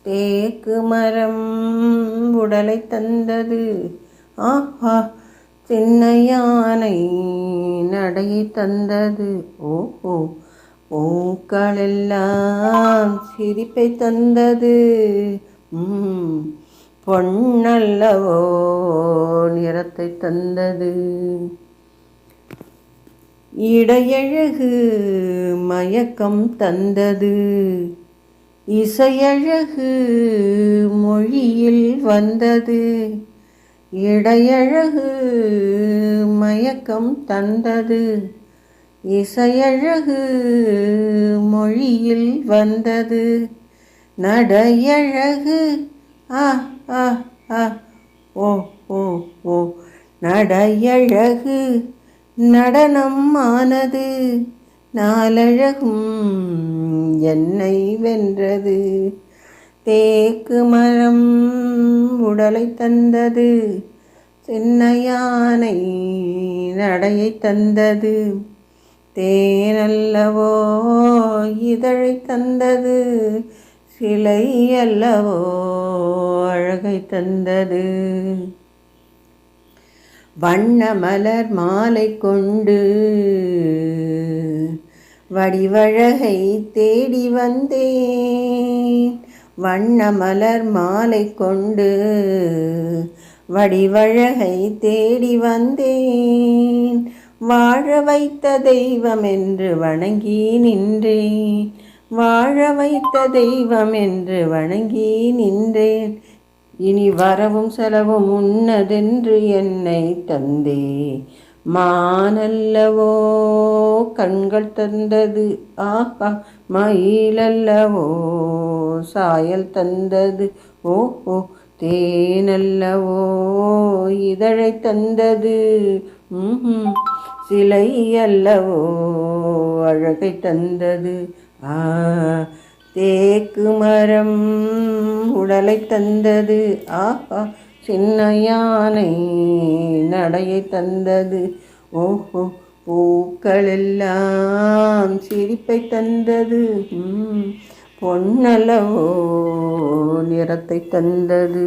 தேக்கு மரம் உடலை தந்தது, ஆஹா சின்ன யானை நடையை தந்தது, ஓஹோ பூக்களெல்லாம் சிரிப்பை தந்தது, பொன்னல்லவோ நிறத்தை தந்தது. இடையழகு மயக்கம் தந்தது, இசையழகு மொழியில் வந்தது. இடையழகு மயக்கம் தந்தது, இசையழகு மொழியில் வந்தது. நடையழகு ஆ ஆ ஆ ஓ ஓ ஓ நடையழகு நடனம் ஆனது, நாலழகும் என்னை வென்றது. தேக்கு மரம் உடலை தந்தது, சின்ன யானை நடையை தந்தது, தேனல்லவோ இதழை தந்தது, சிலை அல்லவோ அழகை தந்தது. வண்ண மலர் மாலை கொண்டு வடிவழகை தேடி வந்தேன், வண்ண மலர் மாலை கொண்டு வடிவழகை தேடி வந்தேன். வாழ வைத்த தெய்வம் என்று வணங்கி நின்றேன், வாழ வைத்த தெய்வம் என்று வணங்கி நின்றேன். இனி வரவும் செலவும் உன்னதென்று என்னை தந்தே. மானல்லவோ கண்கள் தந்தது, ஆஹா மயிலல்லவோ சாயல் தந்தது, ஓஹோ தேனல்லவோ இதழை தந்தது, சிலை அல்லவோ அழகை தந்தது. தேக்கு மரம் உடலை தந்தது, ஆஹா சின்ன யானை நடையை தந்தது, ஓஹோ பூக்களெல்லாம் சிரிப்பை தந்தது, பொன்னல்லவோ நிறத்தை தந்தது.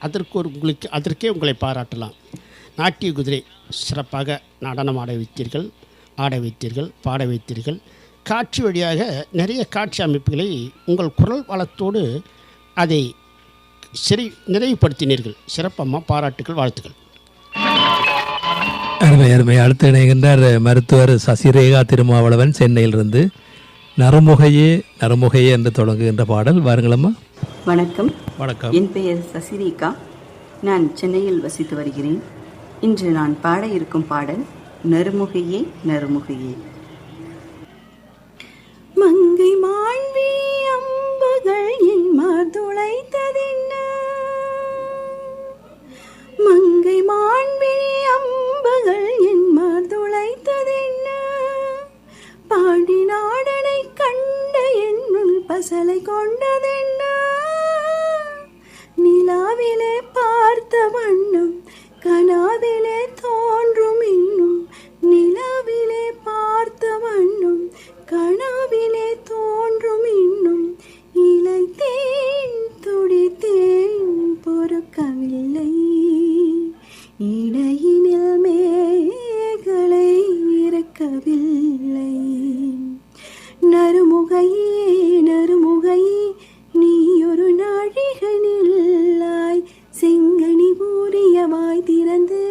அதற்கே உங்களை பாராட்டலாம். நாட்டிய குதிரை சிறப்பாக நடனம் ஆட வைத்தீர்கள், பாட வைத்தீர்கள். காட்சி வழியாக நிறைய காட்சி அமைப்புகளை உங்கள் குரல் வளத்தோடு அதை நிறைவுபடுத்தினீர்கள். சிறப்பம்மா, பாராட்டுகள், வாழ்த்துக்கள். அருமை. அடுத்து இணைகின்றார் மருத்துவர் சசிரேகா திருமாவளவன் சென்னையிலிருந்து. நறுமுகையே என்று தொடங்குகின்ற பாடல். வாருங்களம்மா. வணக்கம். வணக்கம். என் பெயர் சசிரேகா. நான் சென்னையில் வசித்து வருகிறேன். இன்று நான் பாட இருக்கும் பாடல் நறுமுகையே நறுமுகையே. மங்கை மாண்பி அம்புகள் என் மார்துளைத்ததென்ன, மங்கை மாண்பி அம்புகள் என் மார்துளைத்ததென்ன, பாடி நாடனை கண்ட என்னுள் பசலை கொண்டதென்ன, நிலாவிலே பார்த்த வண்ணம் கனாவிலே தோன்றும் இன்னும், நிலாவிலே பார்த்த வண்ணம் கனாவிலே தோன்றும் இன்னும், இளைத்தேன் துடித்தேன் பொறுக்கவில்லை, இடையினில் மேகலை இறக்கவில்லை. நறுமுகையே நறுமுகையே நீ ஒரு நாழிகை நில்லாய், செங்கனி பூரியமாய் திறந்து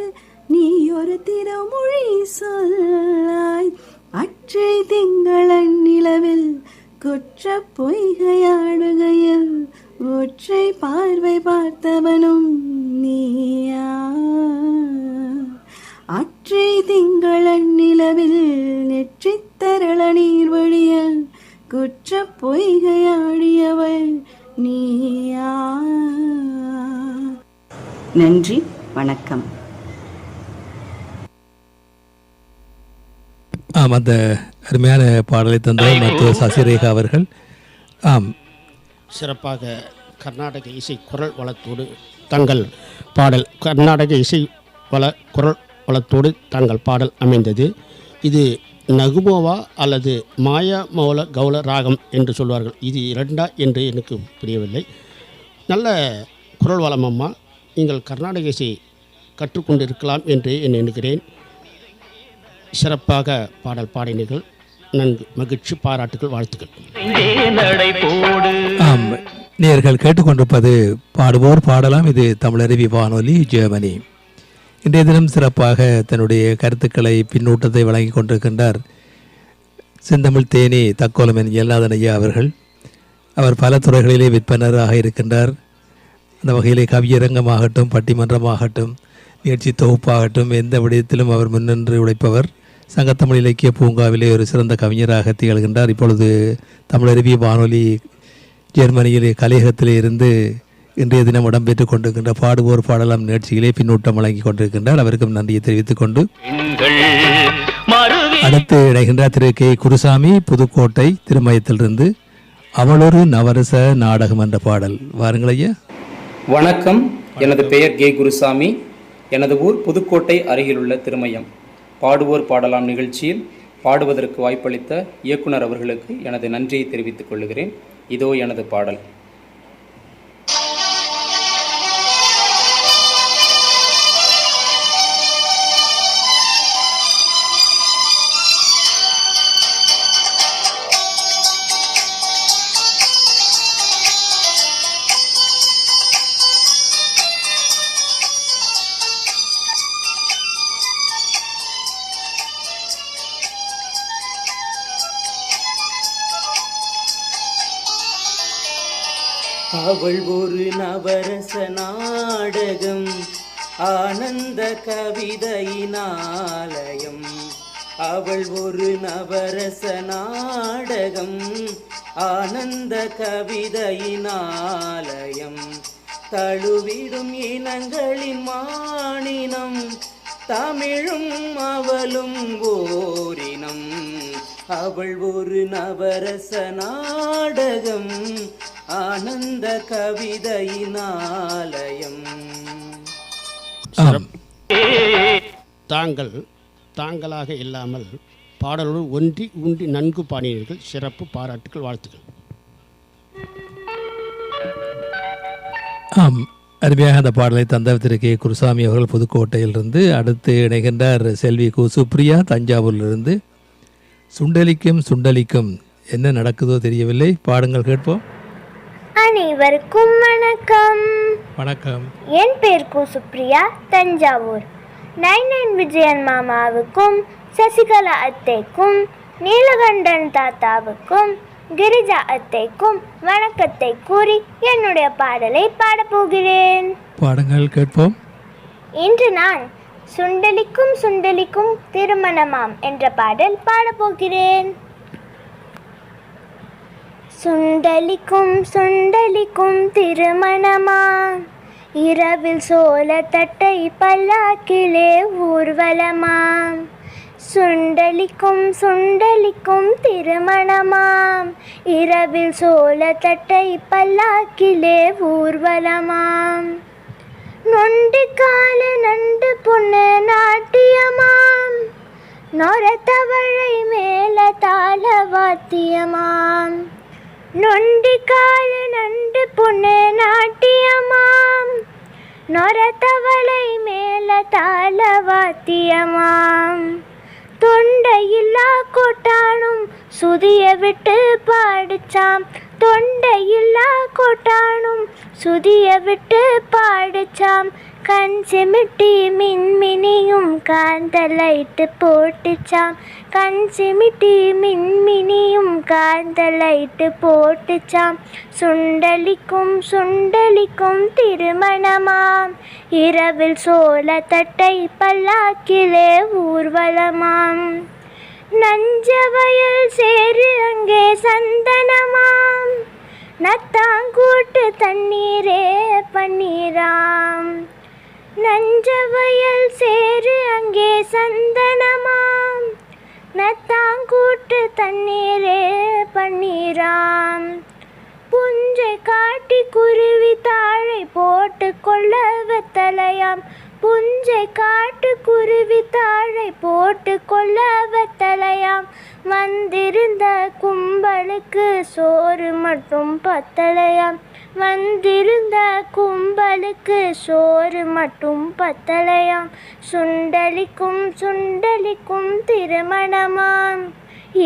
நீ ஒரு திறமொழி சொல்லாய், அற்றை திங்களன் நிலவில் குற்ற பொய்கையாடுகையில் ஒற்றை பார்வை பார்த்தவனும் நீயா, அற்றை திங்களன் நிலவில் நெற்றித்தரள நீர் வழிய குற்ற பொய்கையாடியவள் நீயா. நன்றி, வணக்கம். அந்த அருமையான பாடலை தந்தவர் மருத்துவர் சசிரேகா அவர்கள். சிறப்பாக கர்நாடக இசை குரல் வளத்தோடு தங்கள் பாடல் குரல் வளத்தோடு தங்கள் பாடல் அமைந்தது. இது நகுமோவா அல்லது மாயா மௌல கௌல ராகம் என்று சொல்வார்கள். இது இரண்டா என்று எனக்கு புரியவில்லை. நல்ல குரல் வளம் அம்மா. நீங்கள் கர்நாடக இசை கற்றுக்கொண்டிருக்கலாம் என்று எண்ணுகிறேன். சிறப்பாக பாடல் பாடினீர்கள். நன்கு மகிழ்ச்சி, பாராட்டுகள், வாழ்த்துக்கள். நேயர்கள் கேட்டுக்கொண்டிருப்பது பாடுவோர் பாடலாம். இது தமிழருவி வானொலி, ஜெர்மனி. இன்றைய தினம் சிறப்பாக தன்னுடைய கருத்துக்களை பின்னூட்டத்தை வழங்கி கொண்டிருக்கின்றார் செந்தமிழ் தேனி தக்கோலம் என் ஜெயநாதன் ஐயா அவர்கள். அவர் பல துறைகளிலே விற்பனராக இருக்கின்றார். அந்த வகையிலே கவியரங்கமாகட்டும், பட்டிமன்றமாகட்டும், நிகழ்ச்சி தொகுப்பாகட்டும், எந்த விடயத்திலும் அவர் முன்னின்று உழைப்பவர். சங்கத்தமிழ் இலக்கிய பூங்காவிலே ஒரு சிறந்த கவிஞராக திகழ்கின்றார். இப்பொழுது தமிழருவி வானொலி ஜெர்மனியிலே கலையகத்திலே இருந்து இன்றைய தினம் இடம்பெற்றுக் கொண்டிருக்கின்ற பாடுவோர் பாடலாம் நிகழ்ச்சியிலே பின்னூட்டம் வழங்கி கொண்டிருக்கின்றார். அவருக்கும் நன்றியை தெரிவித்துக் கொண்டு அடுத்து இணைகின்றார் திரு கே குருசாமி, புதுக்கோட்டை திருமயத்திலிருந்து. அவளொரு நவரச நாடகம் என்ற பாடல். வாருங்கள் ஐயா. வணக்கம். எனது பெயர் கே குருசாமி. எனது ஊர் புதுக்கோட்டை அருகிலுள்ள திருமயம். பாடுவோர் பாடலாம் நிகழ்ச்சியில் பாடுவதற்கு வாய்ப்பளித்த இயக்குனர் அவர்களுக்கு எனது நன்றியை தெரிவித்துக் கொள்கிறேன். இதோ எனது பாடல். அவள் ஒரு நவரச நாடகம், ஆனந்த கவிதையினாலயம். அவள் ஒரு நவரச நாடகம், ஆனந்த கவிதையினாலயம். தழுவிடும் இனங்களின் மானினம், தமிழும் அவளும் ஓரினம். அவள் ஒரு நவரச நாடகம், ஆனந்த கவிதையினாலயம். தாங்களாக இல்லாமல் பாடலோடு ஒன்றி நன்கு பாடினீர்கள். சிறப்பு, பாராட்டுகள், வாழ்த்துக்கள். அருமையாக அந்த பாடலை தந்த திரு கே குருசாமி அவர்கள் புதுக்கோட்டையிலிருந்து. அடுத்து இணைகின்றார் செல்வி கு சுப்ரியா தஞ்சாவூரிலிருந்து. சுண்டலிக்கும் சுண்டலிக்கும் என்ன நடக்குதோ தெரியவில்லை, பாடுங்கள் கேட்போம். அனைவருக்கும் வணக்கம். வணக்கம். என் பேர் கு சுப்ரியா, தஞ்சாவூர். 99 விஜயன் மாமாவுக்கும் சசிகலா அத்தைக்கும் நீலகண்டன் தாத்தாவுக்கும் கிரிஜா அத்தைக்கும் வணக்கத்தை கூறி என்னுடைய பாடலை பாடப்போகிறேன். பாடங்கள் கேட்போம். இன்று நான் சுண்டலிக்கும் சுண்டலிக்கும் திருமணமாம் என்ற பாடல் பாடப்போகிறேன். சுண்டலிக்கும் சுண்டலிக்கும் திருமணமாம், இரவில் சோளத்தட்டை பல்லாக்கிலே ஊர்வலமாம். சுண்டலிக்கும் சுண்டலிக்கும் திருமணமாம், இரவில் சோளத்தட்டை பல்லாக்கிலே ஊர்வலமாம். நொண்டு கால நண்டு பொண்ணு நாட்டியமாம், நொரத்தவழை மேல தாள வாத்தியமாம். நொண்டி கால நண்டு பொண்ணு நாட்டியமாம், நொரத்தவளை மேல தாள வாத்தியமாம். தொண்டையில்லா கொட்டானும் சுதிய விட்டு பாடிச்சாம், தொண்டையில்லா கொட்டானும் சுதிய விட்டு பாடிச்சாம். கண் சிமிட்டி மின்மினியும் காந்த லைட்டு போட்டுச்சாம், கண் சிமிட்டி மின்மினியும் காந்த லைட்டு போட்டுச்சாம். சுண்டலிக்கும் சுண்டலிக்கும் திருமணமாம், இரவில் சோளத்தட்டை பல்லாக்கிலே ஊர்வலமாம். நஞ்சவயல் சேரு அங்கே சந்தனமாம், நத்தாங்கூட்டு தண்ணீரே பன்னீராம். நஞ்சவயல் சேரு அங்கே சந்தனமாம், நத்தாங்கூட்டு தண்ணீரே பன்னீராம். புஞ்சை காட்டி குருவி தாழை போட்டு கொள்ள வெத்தலையாம், புஞ்சை காட்டு குருவி தாழை போட்டு கொள்ள வெத்தலையாம். வந்திருந்த கும்பலுக்கு சோறு மட்டும் பத்தலையாம், வந்திருந்த கும்பலுக்கு சோறு மட்டும் பத்தலையாம். சுண்டலிக்கும் சுண்டலிக்கும் திருமணமாம்,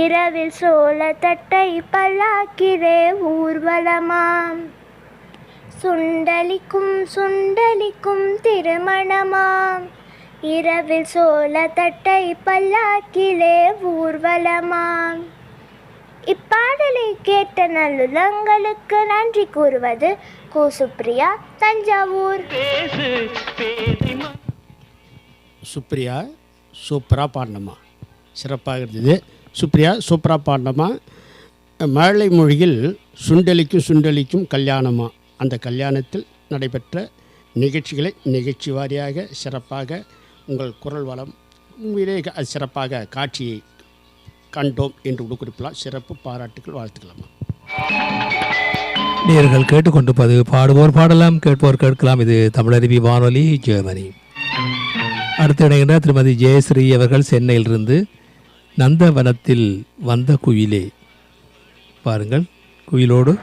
இரவில் சோளத்தட்டை பல்லாக்கிலே ஊர்வலமாம். சுண்டலிக்கும் சுண்டலிக்கும் திருமணமாம், இரவில் சோளத்தட்டை பல்லாக்கிலே ஊர்வலமாம். இப்பாடலை கேட்ட நல்லுலங்களுக்கு நன்றி கூறுவது கு சுப்ரியா, தஞ்சாவூர். சுப்ரியா சூப்பராக பாடினம்மா, சிறப்பாக இருந்தது. சுப்ரியா சூப்பராக பாடினம்மா. மழலை மொழியில் சுண்டலிக்கும் சுண்டலிக்கும் கல்யாணமா, அந்த கல்யாணத்தில் நடைபெற்ற நிகழ்ச்சிகளை நிகழ்ச்சி வாரியாக சிறப்பாக உங்கள் குரல் வளம் உண்மையிலே சிறப்பாக காட்சியை கண்டோம் என்று குறிப்பிடலாம். சிறப்பு பாராட்டுகள், வாழ்த்துக்கலாமா. நேயர்கள் கேட்டுக்கொண்டிருப்பது பாடுவோர் பாடலாம் கேட்போர் கேட்கலாம். இது தமிழருவி வானொலி, ஜெர்மனி. அடுத்து இணைகின்ற திருமதி ஜெயஸ்ரீ அவர்கள் சென்னையிலிருந்து. நந்தவனத்தில் வந்த குயிலே, பாருங்கள் குயிலோடு.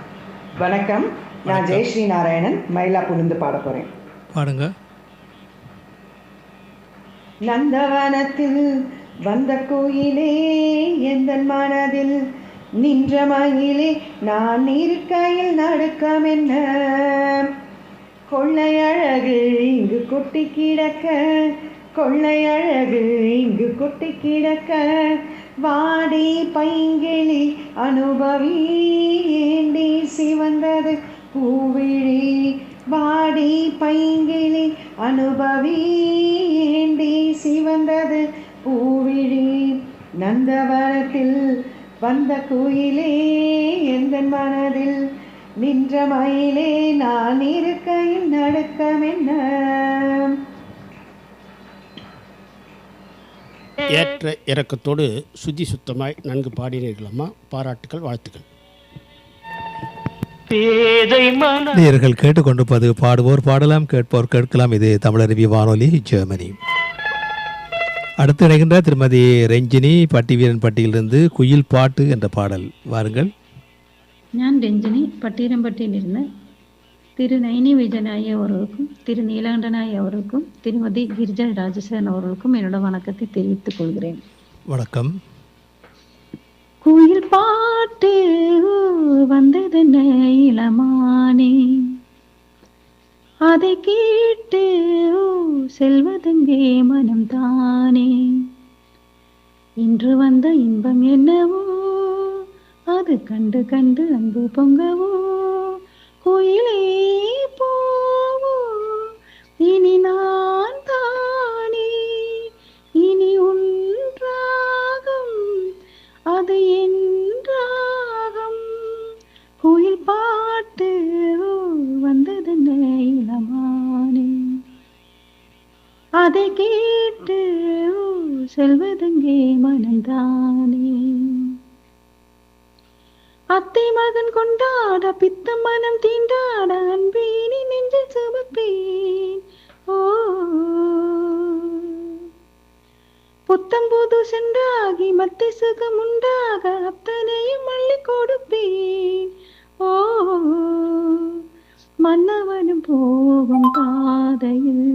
வணக்கம், நான் ஜெயஸ்ரீ நாராயணன், மயிலாப்பூர்லேருந்து பாட போகிறேன். பாடுங்க. நந்தவனத்தில் வந்த கோயிலே எந்தன் மனதில் நின்ற மயிலே, நான் இருக்கையில் நடுக்கம் என்ன, கொள்ளை அழகு இங்கு கொட்டி கிடக்க, கொள்ளை அழகு இங்கு கொட்டி கிடக்க, வாடி பைங்கிளி அனுபவி ஏண்டி சிவந்தது பூவிழி, வாடி பைங்கிளி அனுபவி ஏண்டி சிவந்தது பூவிழி. நந்தவனத்தில் வந்த குயிலே எந்தன் மனதில் நின்ற மயிலே, நான் இருக்கையில் நடுக்கம் என்ன. ஏற்ற இறக்கத்தோடு சுத்தி சுத்தமாய் நன்கு பாடினீர்களம்மா, பாராட்டுக்கள், வாழ்த்துக்கள். நேயர்கள் கேட்டுக்கொண்டிருப்பது பாடுவோர் பாடலாம் கேட்போர் கேட்கலாம். இது தமிழருவி வானொலி, ஜெர்மனி. அடுத்து இணைகின்ற திருமதி ரஞ்சினி பட்டிவீரன் பட்டியிலிருந்து குயில் பாட்டு என்ற பாடல், வாருங்கள். ഞാൻ രഞ്ജിനി പട്ടീരമ്പട്ടിയിലിരുന്ന് திரு நைனி விஜயநாயகி அவர்களுக்கும் திரு நீலகண்டநாயகி அவர்களுக்கும் திருமதி கிரிஜா ராஜசேகரன் அவர்களுக்கும் என்னோட வணக்கத்தை தெரிவித்துக் கொள்கிறேன். வணக்கம். குயில் பாட்டு வந்ததென்ன இளமானே, அதை கேட்டு செல்வதெங்கே மனம் தானே, இன்று வந்த இன்பம் என்னவோ அது கண்டு கண்டு அன்பு பொங்கவோ, குயிலே போவோ இனி நான் தானே, இனி ஒன்றாகும் அது என்றாகும், குயில் பாட்டு வந்ததென்ன இளமானே, அதை கேட்டு செல்வதெங்கே மனந்தானே, அத்தை மகன் கொண்டாட பித்த மனம் தீண்டாட அன்பேனி நெஞ்சில் சுமப்பேன். ஓ புத்தம்புது சென்றாகி மத்தை சுகம் உண்டாக அத்தனையும் மல்லி கொடுப்பேன். ஓ மன்னவனும் போகும் பாதையில்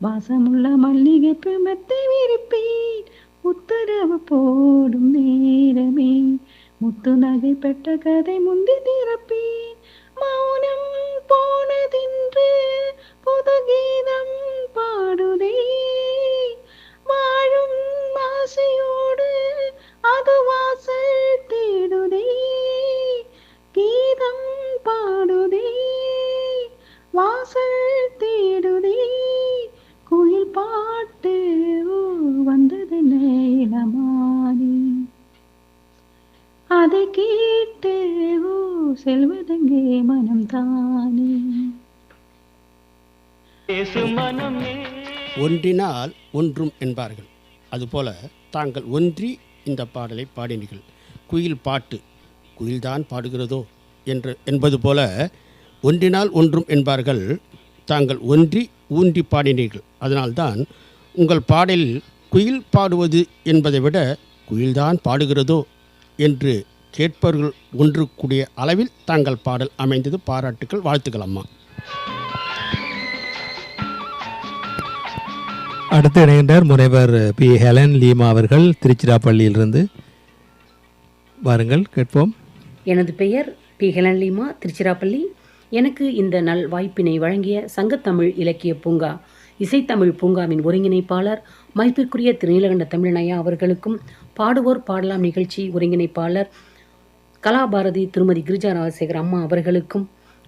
வாசமுள்ள மல்லிகைப்பு மெத்தை விரிப்பேன். உத்தரவு போடும் நேரமே முத்து நகை பெற்ற கதை முந்தி திறப்பேன். மௌனம் போனதென்று புது கீதம் பாடுதே, வாழும் ஆசையோடு அது வாசல் தேடுதே, கீதம் பாடுதே வாசல் தேடுதே, குயில் பாட்டு வந்ததென்ன இளமானே, அதை கேட்டு செல்வதெங்கே மனம் தானே. ஒன்றினால் ஒன்றும் என்பார்கள். அதுபோல தாங்கள் ஒன்றி இந்த பாடலை பாடினீர்கள். குயில் பாட்டு குயில்தான் பாடுகிறதோ என்பது போல ஒன்றினால் ஒன்றும் என்பார்கள். தாங்கள் ஒன்றி ஊன்றி பாடினீர்கள். அதனால்தான் உங்கள் பாடலில் குயில் பாடுவது என்பதை விட குயில்தான் பாடுகிறதோ என்று கேட்பவர்கள் ஒன்று கூடிய அளவில் தாங்கள் பாடல் அமைந்தது. பாராட்டுக்கள், வாழ்த்துக்கள் அம்மா. அடுத்து இணைகின்றார் முனைவர் பி. ஹெலன் லீமா அவர்கள் திருச்சிராப்பள்ளியிலிருந்து. வாருங்கள் கேட்போம். எனது பெயர் பி. Helen Lima, Tiruchirappalli. எனக்கு இந்த நல் வாய்ப்பினை வழங்கிய சங்கத்தமிழ் இலக்கிய பூங்கா இசைத்தமிழ் பூங்காவின் ஒருங்கிணைப்பாளர் மதிப்பிற்குரிய திரு நீலகண்ட தமிழனையா அவர்களுக்கும், பாடுவோர் பாடலாம் நிகழ்ச்சி ஒருங்கிணைப்பாளர் கலாபாரதி திருமதி கிரிஜா ராஜசேகர் அம்மா அவர்களுக்கும்,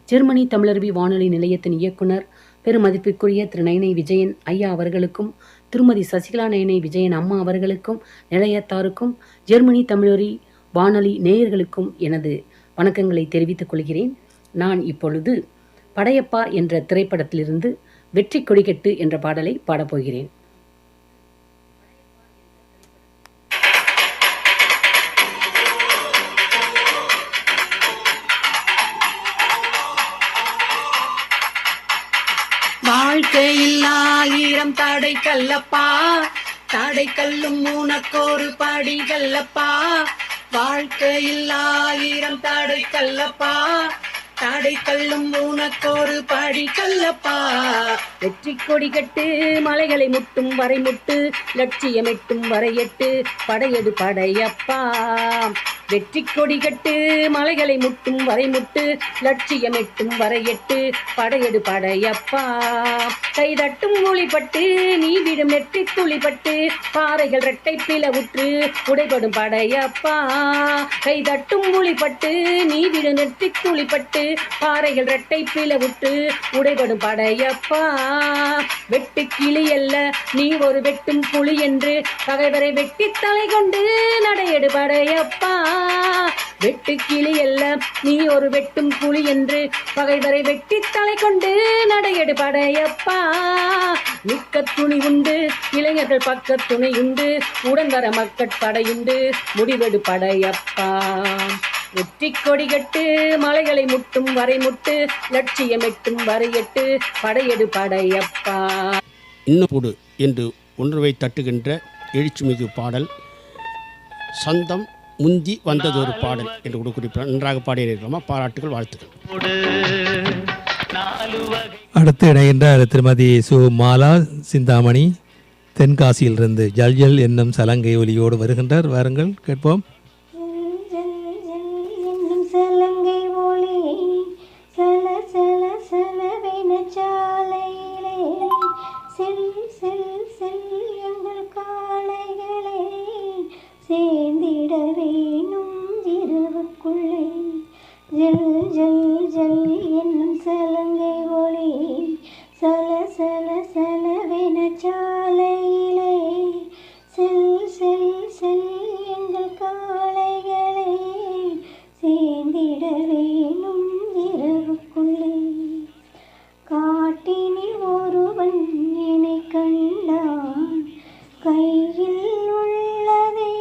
ஜெர்மனி தமிழருவி வானொலி நிலையத்தின் இயக்குனர் பெருமதிப்பிற்குரிய திரு நைனை விஜயன் ஐயா அவர்களுக்கும், திருமதி சசிகலா நைனை விஜயன் அம்மா அவர்களுக்கும், நிலையத்தாருக்கும், ஜெர்மனி தமிழருவி வானொலி நேயர்களுக்கும் எனது வணக்கங்களை தெரிவித்துக் கொள்கிறேன். நான் இப்பொழுது படையப்பா என்ற திரைப்படத்திலிருந்து வெற்றி கொடிகட்டு என்ற பாடலை பாடப்போகிறேன். வாழ்க்கையில் 1000 தடை கல்லப்பா, தடை கல்லும் உனக்கொரு படி கல்லப்பா, வாழ்க்கையில் 1000 தடை கல்லப்பா, தடை கல்லும் உனக்கொரு படி கல்லப்பா, வெற்றி கொடி கட்டு மலைகளை முட்டும் வரை முட்டு, லட்சியம் எட்டும் வரை எட்டு, படையெடு படையப்பா, வெற்றி கொடி கட்டு மலைகளை முட்டும் வரை முட்டு, லட்சியம் எட்டும் வரை எட்டு, படையெடு படையப்பா, கைதட்டும் ஒளிப்பட்டு நீ விடும் நெற்றி துளிப்பட்டு, பாறைகள் இரட்டை பிளவுற்று உடைபடும் படையப்பா, கைதட்டும் ஒளிப்பட்டு நீ விடும் நெற்றி துளிப்பட்டு, பாறைகள் இரட்டை பிளவுற்று உடைபடும் படையப்பா, வெட்டு கிளி அல்ல நீ ஒரு வெட்டும் புலி என்று, பகைவரை வெட்டி தலை கொண்டு நடையெடு படையப்பா, வெட்டு கிளி அல்ல நீ ஒரு வெட்டும் புலி என்று, பகைவரை வெட்டி தலை கொண்டு நடையெடு படையப்பா, மிக்க துணி உண்டு இளைஞர்கள் பக்க துணை உண்டு, உடன் வர மக்கட்படையுண்டு முடிவெடு படையப்பா, வெற்றி கொடி கட்டு மலைகளை முட்டும் வரை முட்டு, லட்சியம் எட்டும் வரை எட்டு, படையெடு படையப்பா. இன்னும் என்று உணர்வை தட்டுகின்ற எழுச்சிமிகு பாடல் சந்தம் முந்தி வந்ததொரு பாடல் என்று கூட குறிப்பிட நன்றாக பாடியிருக்கிறோமா? பாராட்டுகள், வாழ்த்துக்கள். அடுத்து இணைகின்றார் திருமதி சு மாலா சிந்தாமணி தென்காசியிலிருந்து ஜல் ஜல் என்னும் சலங்கை ஒலியோடு வருகின்றார். வாருங்கள் கேட்போம். சலங்கை ஒளி சல சல சலவென சாலையிலே செல் செல் செல் எங்கள் காளைகளே சேர்ந்திட வேணும் இரவுக்குள்ளே ஜல் ஜல் ஜல் என்னும் சலங்கை ஒளி சல சல சலவென சாலையிலே செல் செல் செல் எங்கள் காளைகளே சேர்ந்திட வேணும் இரவுக்குள்ளே காட்டினில் ஒருவன் என்னை கண்டான் கையில் உள்ளதை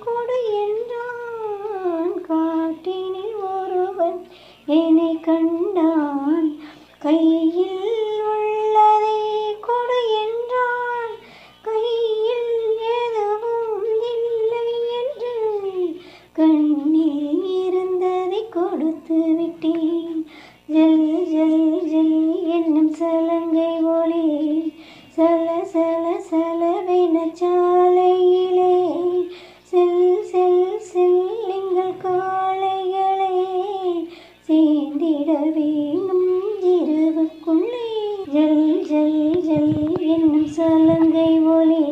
கொடு என்றான். காட்டினில் ஒருவன் என்னை கண்டான் கையில் உள்ளதை கொடு என்றான். கையில் எதுவும் இல்லை என்று கண்ணில் இருந்ததை கொடுத்து விட்டேன். ஜல் ஜல் ஜல் என்னும் சலங்கை ஒளி சல சல சலவென சாலையிலே செல் செல் செல் எங்கள் காளைகளே சேர்ந்திட வேணும் இரவுக்குள்ளே ஜல் ஜல் ஜல் என்னும் சலங்கை ஒளி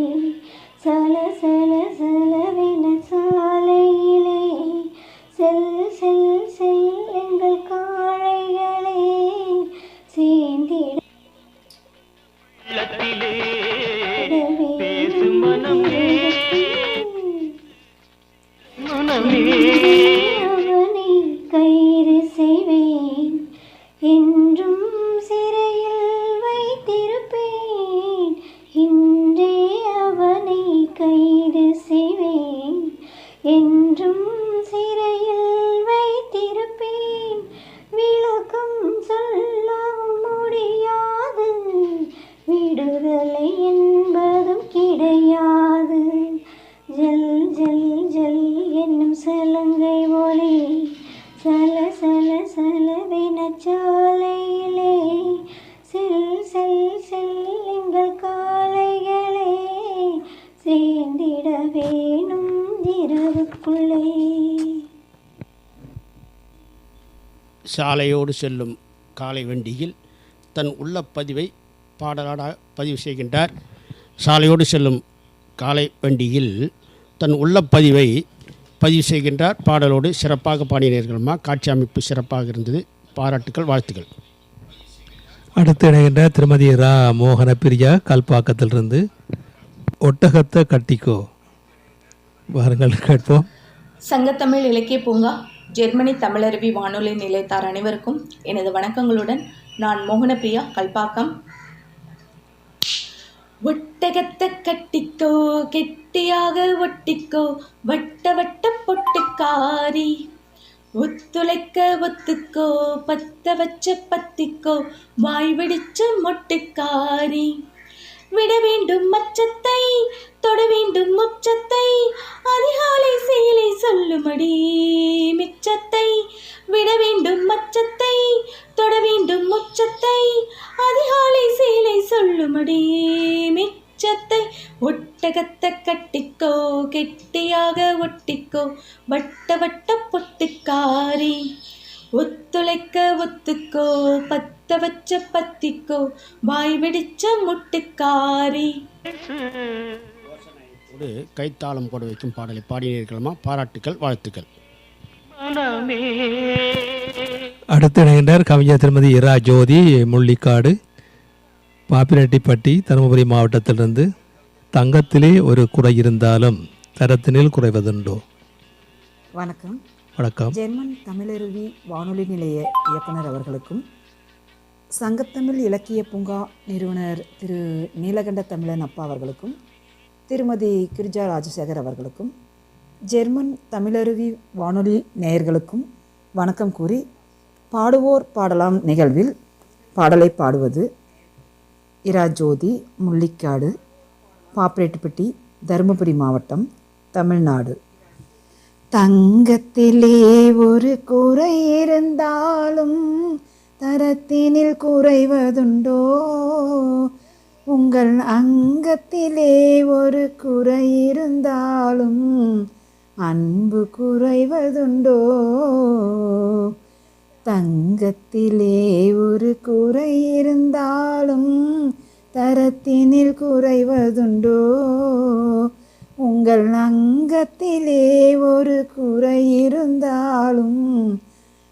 சல சல சலவென சாலையிலே செல் செல் செல் எங்கள் காளைகளே சேர்ந்திட அவனை கைது செய்வேன் என்றும் சிறையில் வைத்திருப்பேன். இன்றே அவனை கைது செய்வேன் என்றும் சிறையில் வைத்திருப்பேன். விளக்கம் சொல்லவும் முடியாது விடுதலை என்பதும் கிடையாது. ஜல் ஜல் ஜல் என்னும் சலங்கை ஒளி சல சல சலவென சாலையிலே செல் செல் செல் எங்கள் காளைகளே சேர்ந்திட வேணும் இரவுக்குள்ளே. சாலையோடு செல்லும் காலை வண்டியில் தன் உள்ள பதிவை பாடலாக பதிவு செய்கின்றார். சாலையோடு செல்லும் காலை வண்டியில் தன் உள்ள பதிவை பதிவு செய்கின்றார். பாடலோடு சிறப்பாக பாடினீர்கள்மா. காட்சி அமைப்பு சிறப்பாக இருந்தது. பாராட்டுக்கள், வாழ்த்துக்கள். அடுத்து இணைகின்ற திருமதி ரா மோகன பிரியா கல்பாக்கத்திலிருந்து ஒட்டகத்தை கட்டிக்கோ. வாருங்கள் கேட்போம். சங்கத்தமிழ் இலக்கிய பூங்கா ஜெர்மனி தமிழருவி வானொலி நிலையத்தார் அனைவருக்கும் எனது வணக்கங்களுடன் நான் மோகனப்பிரியா கல்பாக்கம். ஒட்டகத்தை கட்டிக்கோ கெட்டியாக ஒட்டிக்கோ வட்ட வட்ட பொட்டுக்காரி ஒத்துழைக்க ஒத்துக்கோ பத்த வச்ச பத்திக்கோ வாய் வெடிச்ச மொட்டுக்காரி விட வேண்டும் மச்சத்தை தொட வேண்டும் முச்சத்தை அதிகாலை சேலை சொல்லுமடி மிச்சத்தை விட வேண்டும் மச்சத்தை தொட வேண்டும் முச்சத்தை அதிகாலை சேலை சொல்லுமடி மிச்சத்தை ஒட்டகத்தை கட்டிக்கோ கெட்டியாக ஒட்டிக்கோ வட்ட வட்ட பொட்டுக்காரி ஒத்துழைக்க ஒத்துக்கோ பத்த வச்ச பத்திக்கோ வாய் வெடிச்ச முட்டுக்காரி. கைத்தாளம் போட வைக்கும் பாடலை பாடினீர்கள்மா. பாராட்டுக்கள், வாழ்த்துக்கள். அடுத்து இணைகின்றார் கவிஞர் திருமதி இரா ஜோதி முள்ளிக்காடு பாப்பிரெட்டிப்பட்டி தருமபுரி மாவட்டத்திலிருந்து. தங்கத்திலே ஒரு குறை இருந்தாலும் தரத்தினில் குறைவதுண்டோ. வணக்கம். வணக்கம். ஜெர்மன் தமிழருவி வானொலி நிலைய இயக்குனர் அவர்களுக்கும் சங்கத்தமிழ் இலக்கிய பூங்கா நிறுவனர் திரு நீலகண்ட தமிழன் அப்பா அவர்களுக்கும் திருமதி கிரிஜா ராஜசேகர் அவர்களுக்கும் ஜெர்மன் தமிழருவி வானொலி நேயர்களுக்கும் வணக்கம் கூறி பாடுவோர் பாடலாம் நிகழ்வில் பாடலை பாடுவது இரா ஜோதி முள்ளிக்காடு பாப்பிரெட்டிப்பட்டி தருமபுரி மாவட்டம் தமிழ்நாடு. தங்கத்திலே ஒரு குறை இருந்தாலும் தரத்தினில் குறைவதுண்டோ? உங்கள் அங்கத்திலே ஒரு குறை இருந்தாலும் அன்பு குறைவதுண்டோ? தங்கத்திலே ஒரு குறை இருந்தாலும் தரத்தினில் குறைவதுண்டோ? உங்கள் அங்கத்திலே ஒரு குறை இருந்தாலும்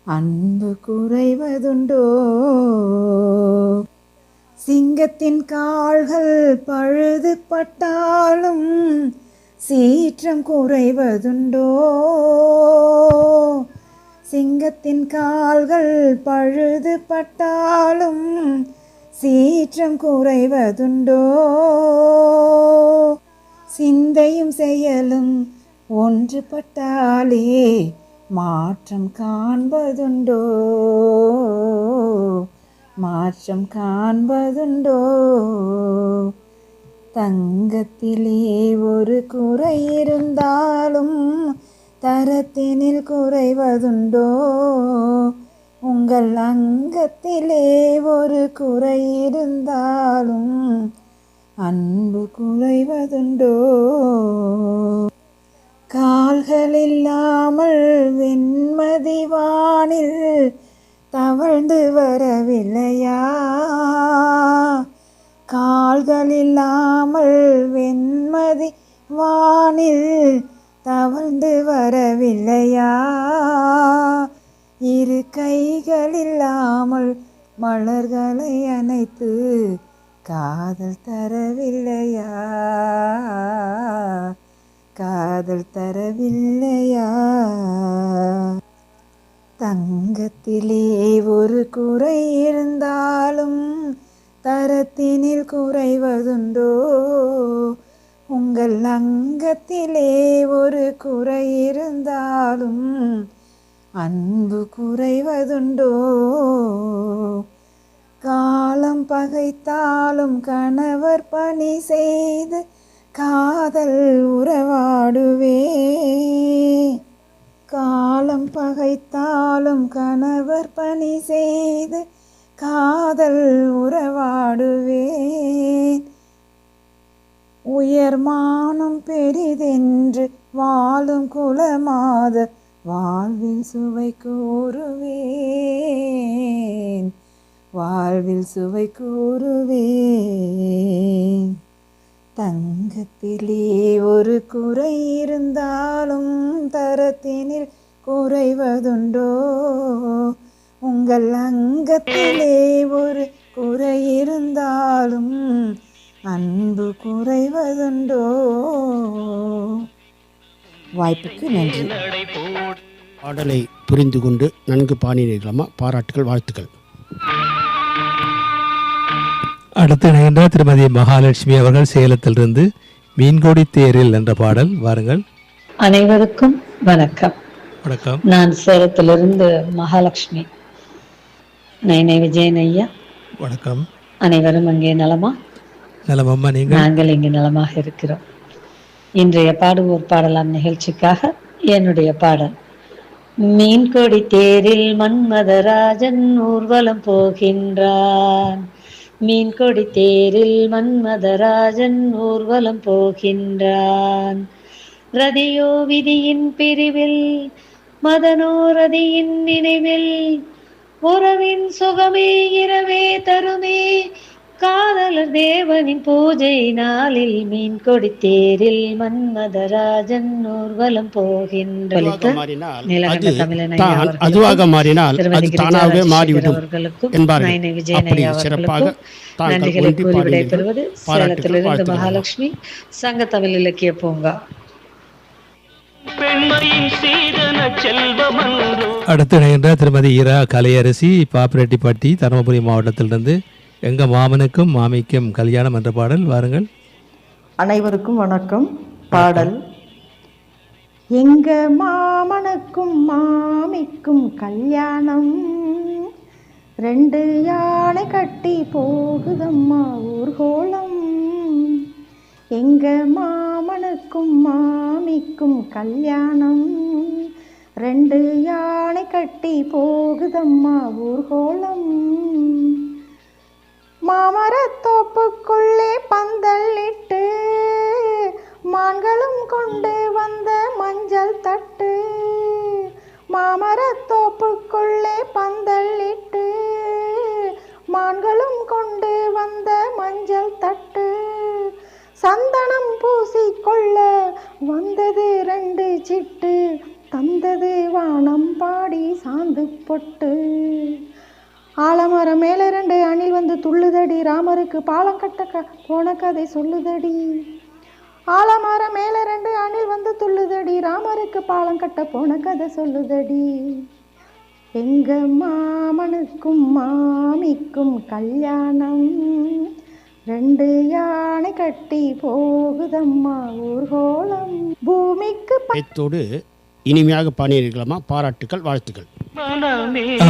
அன்பு குறைவதுண்டோ? சிங்கத்தின் கால்கள் பழுதுபட்டாலும் சீற்றம் குறைவதுண்டோ? சிங்கத்தின் கால்கள் பழுதுபட்டாலும் சீற்றம் குறைவதுண்டோ? சிந்தையும் செயலும் ஒன்றுபட்டாலே மாற்றம் காண்பதுண்டோ? மாற்றம் காண்பதுண்டோ? தங்கத்திலே ஒரு குறை இருந்தாலும் தரத்தினில் குறைவதுண்டோ? உங்கள் அங்கத்திலே ஒரு குறை இருந்தாலும் அன்பு குறைவதுண்டோ? கால்கள் இல்லாமல் வெண்மதி வானில் தவழ்ந்து வரவில்லையா? கால்கள் இல்லாமல் வெண்மதி வானில் தவழ்ந்து வரவில்லையா? இரு கைகள் இல்லாமல் மலர்களை அணைத்து காதல் தரவில்லையா? காதல் தரவில்லையா? தங்கத்திலே ஒரு குறை இருந்தாலும் தரத்தினில் குறைவதுண்டோ? உங்கள் அங்கத்திலே ஒரு குறை இருந்தாலும் அன்பு குறைவதுண்டோ? காலம் பகைத்தாலும் கணவர் பணி செய்து காதல் உறவாடுவே. காலம் பகைத்தாலும் கணவர் பணி செய்து காதல் உறவாடுவேன். உயர்மானம் பெரிதென்று வாழும் குலமாத வாழ்வில் சுவை கூறுவேன். வாழ்வில் சுவை கூறுவேன். தங்கத்திலே ஒரு குறை இருந்தாலும் தரத்தினில் குறைவதுண்டோ? உங்கள் அங்கத்திலே ஒரு குறை இருந்தாலும் அன்பு குறைவதுண்டோ? வாய்ப்புக்கு நன்றி. பாடலை புரிந்து கொண்டு நன்கு பாடினீர்களாமா? பாராட்டுகள், வாழ்த்துக்கள். அடுத்து இணைகின்ற திருமதி மகாலட்சுமி அவர்கள் சேலத்திலிருந்து மீன்கொடி தேரில் என்ற பாடல். வாருங்கள். அனைவருக்கும் வணக்கம். வணக்கம். நான் சேலத்திலிருந்து மகாலட்சுமி. நைனை விஜயன் ஐயா வணக்கம். அனைவரும் அங்கே நலமா? நலமம்மா. நீங்கள்? நாங்கள் இங்கு நலமாக இருக்கிறோம். இன்றைய பாடுவோர் பாடலாம் நிகழ்ச்சிக்காக என்னுடைய பாடல். மீன்கொடி தேரில் மன்மதராஜன் ஊர்வலம் போகின்றான். மீன்கொடி தேரில் மன்மதராஜன் ஊர்வலம் போகின்றான். ரதியோ விதியின் பிரிவில் மதனோ ரதியின் நினைவில் உறவின் சுகமே இரவே தருமே காதலர் தேவனின் பூஜை நாளில் மீன்கொடி தேரில் மன்மதராஜன் ஊர்வலம் போகின்றான். அதுவாக மாறினால் அது தானாகவே மாறிவிடும் என்பார்கள். அப்படி சிறப்பாக நன்றிகளை கூறி விடைபெறுவது சேலத்திலிருந்து மகாலட்சுமி, சங்க தமிழ் இலக்கிய பூங்கா. அடுத்து இணைகின்ற திருமதி ஈரா கலையரசி, பாப்பிரெட்டிப்பட்டி, தருமபுரி மாவட்டத்திலிருந்து எங்க மாமனுக்கும் மாமிக்கும் கல்யாணம் என்ற பாடல். வாருங்கள். அனைவருக்கும் வணக்கம். பாடல். எங்க மாமனுக்கும் மாமிக்கும் கல்யாணம், 2 யானை கட்டி போகுதம்மா ஊர்கோலம். எங்க மாமனுக்கும் மாமிக்கும் கல்யாணம், ரெண்டு யானை கட்டி போகுதம்மா ஊர்கோலம். மாமரத்தோப்புக்குள்ளே பந்தல்லிட்டு மான்களும் கொண்டு வந்த மஞ்சள் தட்டு. மாமரத்தோப்புக்குள்ளே பந்தல்லிட்டு மான்களும் கொண்டு வந்த மஞ்சள் தட்டு. சந்தனம் பூசிக்கொள்ள வந்தது ரெண்டு சிட்டு, தந்தது வானம் பாடி சாந்து பொட்டு. ஆலமரம் மேலே ரெண்டு அணில் வந்து துள்ளுதடி, ராமருக்கு பாலம் கட்ட போன கதை சொல்லுதடி. ஆலமரம் மேலே ரெண்டு அணில் வந்து துள்ளுதடி, ராமருக்கு பாலம் கட்ட போன கதை சொல்லுதடி. எங்க மாமனுக்கும் மாமிக்கும் கல்யாணம், ரெண்டு யானை கட்டி போகுதம்மா ஊர்கோலம். பூமிக்கு பயத்தோடு இனிமையாக பாடியிருக்கலாமா? பாராட்டுக்கள், வாழ்த்துக்கள்.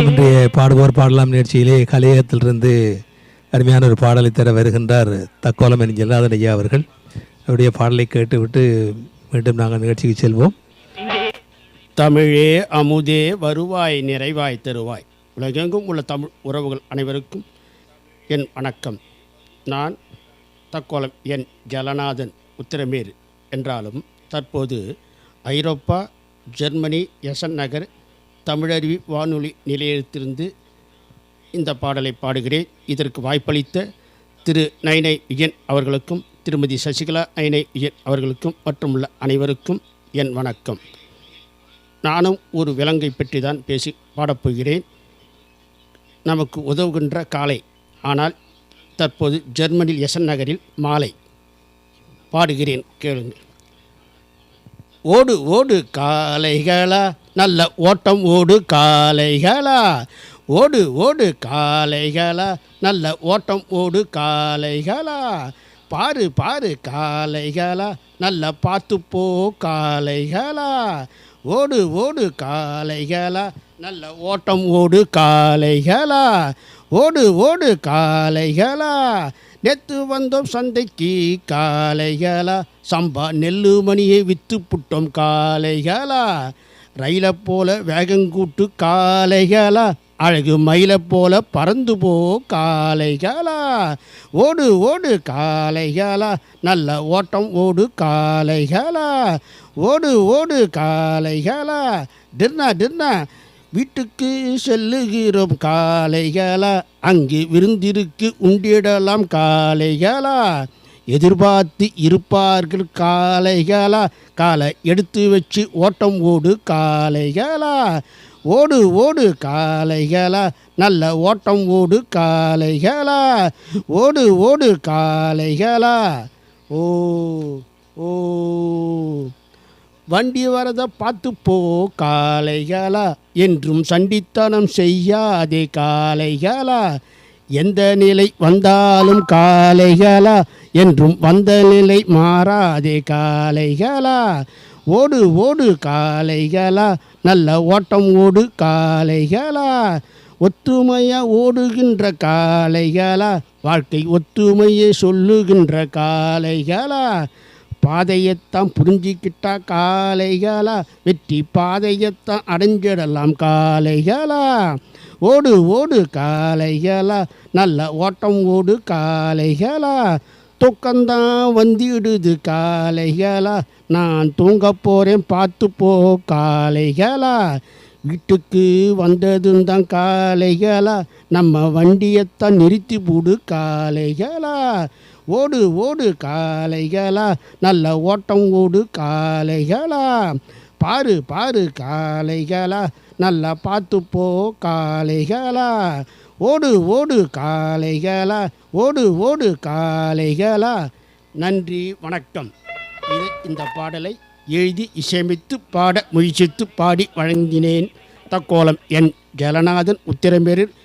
இன்றைய பாடுவோர் பாடலாம் நிகழ்ச்சியிலே கலையகத்திலிருந்து அருமையான ஒரு பாடலை தர வருகின்றார் தக்கோலம் என் ஜெல்லாதன் ஐயா அவர்கள். அவருடைய பாடலை கேட்டுவிட்டு மீண்டும் நாங்கள் நிகழ்ச்சிக்கு செல்வோம். தமிழே அமுதே வருவாய் நிறைவாய் தருவாய். உலகெங்கும் உள்ள தமிழ் உறவுகள் அனைவருக்கும் என் வணக்கம். நான் தக்கோலம் என் ஜலநாதன் உத்திரமேர் என்றாலும் தற்போது ஐரோப்பா, ஜெர்மனி, எசன் நகர் தமிழருவி வானொலி நிலையத்திலிருந்து இந்த பாடலை பாடுகிறேன். இதற்கு வாய்ப்பளித்த திரு நைனை விஜயன் அவர்களுக்கும் திருமதி சசிகலா நைனை விஜயன் அவர்களுக்கும் மற்றும் உள்ள அனைவருக்கும் என் வணக்கம். நானும் ஒரு விலங்கை பற்றி தான் பேசி பாடப்போகிறேன். நமக்கு உதவுகின்ற காலை, ஆனால் தற்போது ஜெர்மனியில் எசன் நகரில் மாலை. பாடுகிறேன், கேளுங்கள். ஓடு ஓடு காளைகளா, நல்ல ஓட்டம் ஓடு காளைகளா. ஓடு ஓடு காளைகளா, நல்ல ஓட்டம் ஓடு காளைகளா. பாரு பாரு காளைகளா, நல்ல பார்த்து போ காளைகளா. ஓடு ஓடு காளைகளா, நல்ல ஓட்டம் ஓடு காளைகளா. ஓடு ஓடு காளைகளா, நேற்று வந்தோம் சந்தைக்கு காளைகளா. சம்பா நெல்லு மணியை விற்று புட்டோம் காளைகளா. ரயிலை போல வேகங்கூட்டு காளைகளா, அழகு மயிலை போல பறந்து போ காளைகளா. ஓடு ஓடு காளைகளா, நல்ல ஓட்டம் ஓடு காளைகளா. ஓடு ஓடு காளைகளா, டிர்னா டிர்னா வீட்டுக்கு செல்லுகிறோம் காளைகளா. அங்கு விருந்திருக்கு உண்டிடலாம் காளைகளா. எதிர்பார்த்து இருப்பார்கள் காளைகளா. காலை எடுத்து வச்சு ஓட்டம் ஓடு காளைகளா. ஓடு ஓடு காளைகளா, நல்ல ஓட்டம் ஓடு காளைகளா. ஓடு ஓடு காளைகளா. ஓ ஓ வண்டி வரத பார்த்து போ காளைகளா. என்றும் சண்டித்தனம் செய்யாதே காளைகளா. எந்த நிலை வந்தாலும் காளைகளா, என்றும் வந்த நிலை மாறாதே காளைகளா. ஓடு ஓடு காளைகளா, நல்ல ஓட்டம் ஓடு காளைகளா. ஒத்துமையாக ஓடுகின்ற காளைகளா, வாழ்க்கை ஒத்துமையை சொல்லுகின்ற காளைகளா. பாதையைத்தான் புரிஞ்சிக்கிட்டா காளைகளா, வெற்றி பாதையைத்தான் அடைஞ்சிடலாம் காளைகளா. ஓடு ஓடு காளைகளா, நல்ல ஓட்டம் ஓடு காளைகளா. தூக்கந்தான் வந்திடுது காளைகளா, நான் தூங்க போகிறேன் பார்த்து போ காளைகளா. வீட்டுக்கு வந்ததும் தான் காளைகளா, நம்ம வண்டியைத்தான் நிறுத்தி போடு காளைகளா. ஓடு ஓடு காளைகளா, நல்ல ஓட்டம் ஓடு காளைகளா. பாரு பாரு காளைகளா, நல்லா பார்த்து போ காளைகளா. ஓடு ஓடு காளைகளா, ஓடு ஓடு காளைகளா. நன்றி, வணக்கம். இந்த பாடலை எழுதி இசையமைத்து பாட முயற்சித்து பாடி வழங்கினேன் தக்கோலம் என் ஜலநாதன் உத்திரமேரில்.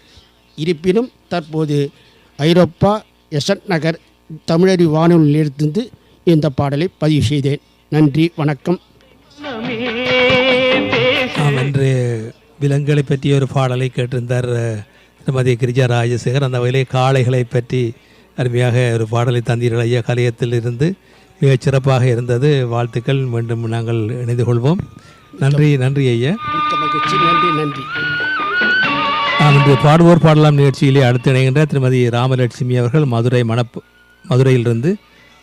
இருப்பினும் தற்போது ஐரோப்பா எசன் நகர் தமிழறி வானொலி நிலையத்திலிருந்து இந்த பாடலை பதிவு செய்தேன். நன்றி, வணக்கம். இன்று விலங்குகளை பற்றிய ஒரு பாடலை கேட்டிருந்தார் திருமதி கிரிஜா ராஜசேகர். அந்த வகையிலே காளைகளை பற்றி அருமையாக ஒரு பாடலை தந்தீர்கள் ஐயா கலையத்தில் இருந்து. மிகச் சிறப்பாக இருந்தது. வாழ்த்துக்கள். மீண்டும் நாங்கள் இணைந்து கொள்வோம். நன்றி நன்றி ஐயா. மகிழ்ச்சி. நன்றி நன்றி. நாம் இன்று பாடுவோர் பாடலாம் நிகழ்ச்சியிலே அடுத்து இணைகின்ற திருமதி ராமலட்சுமி அவர்கள் மதுரையிலிருந்து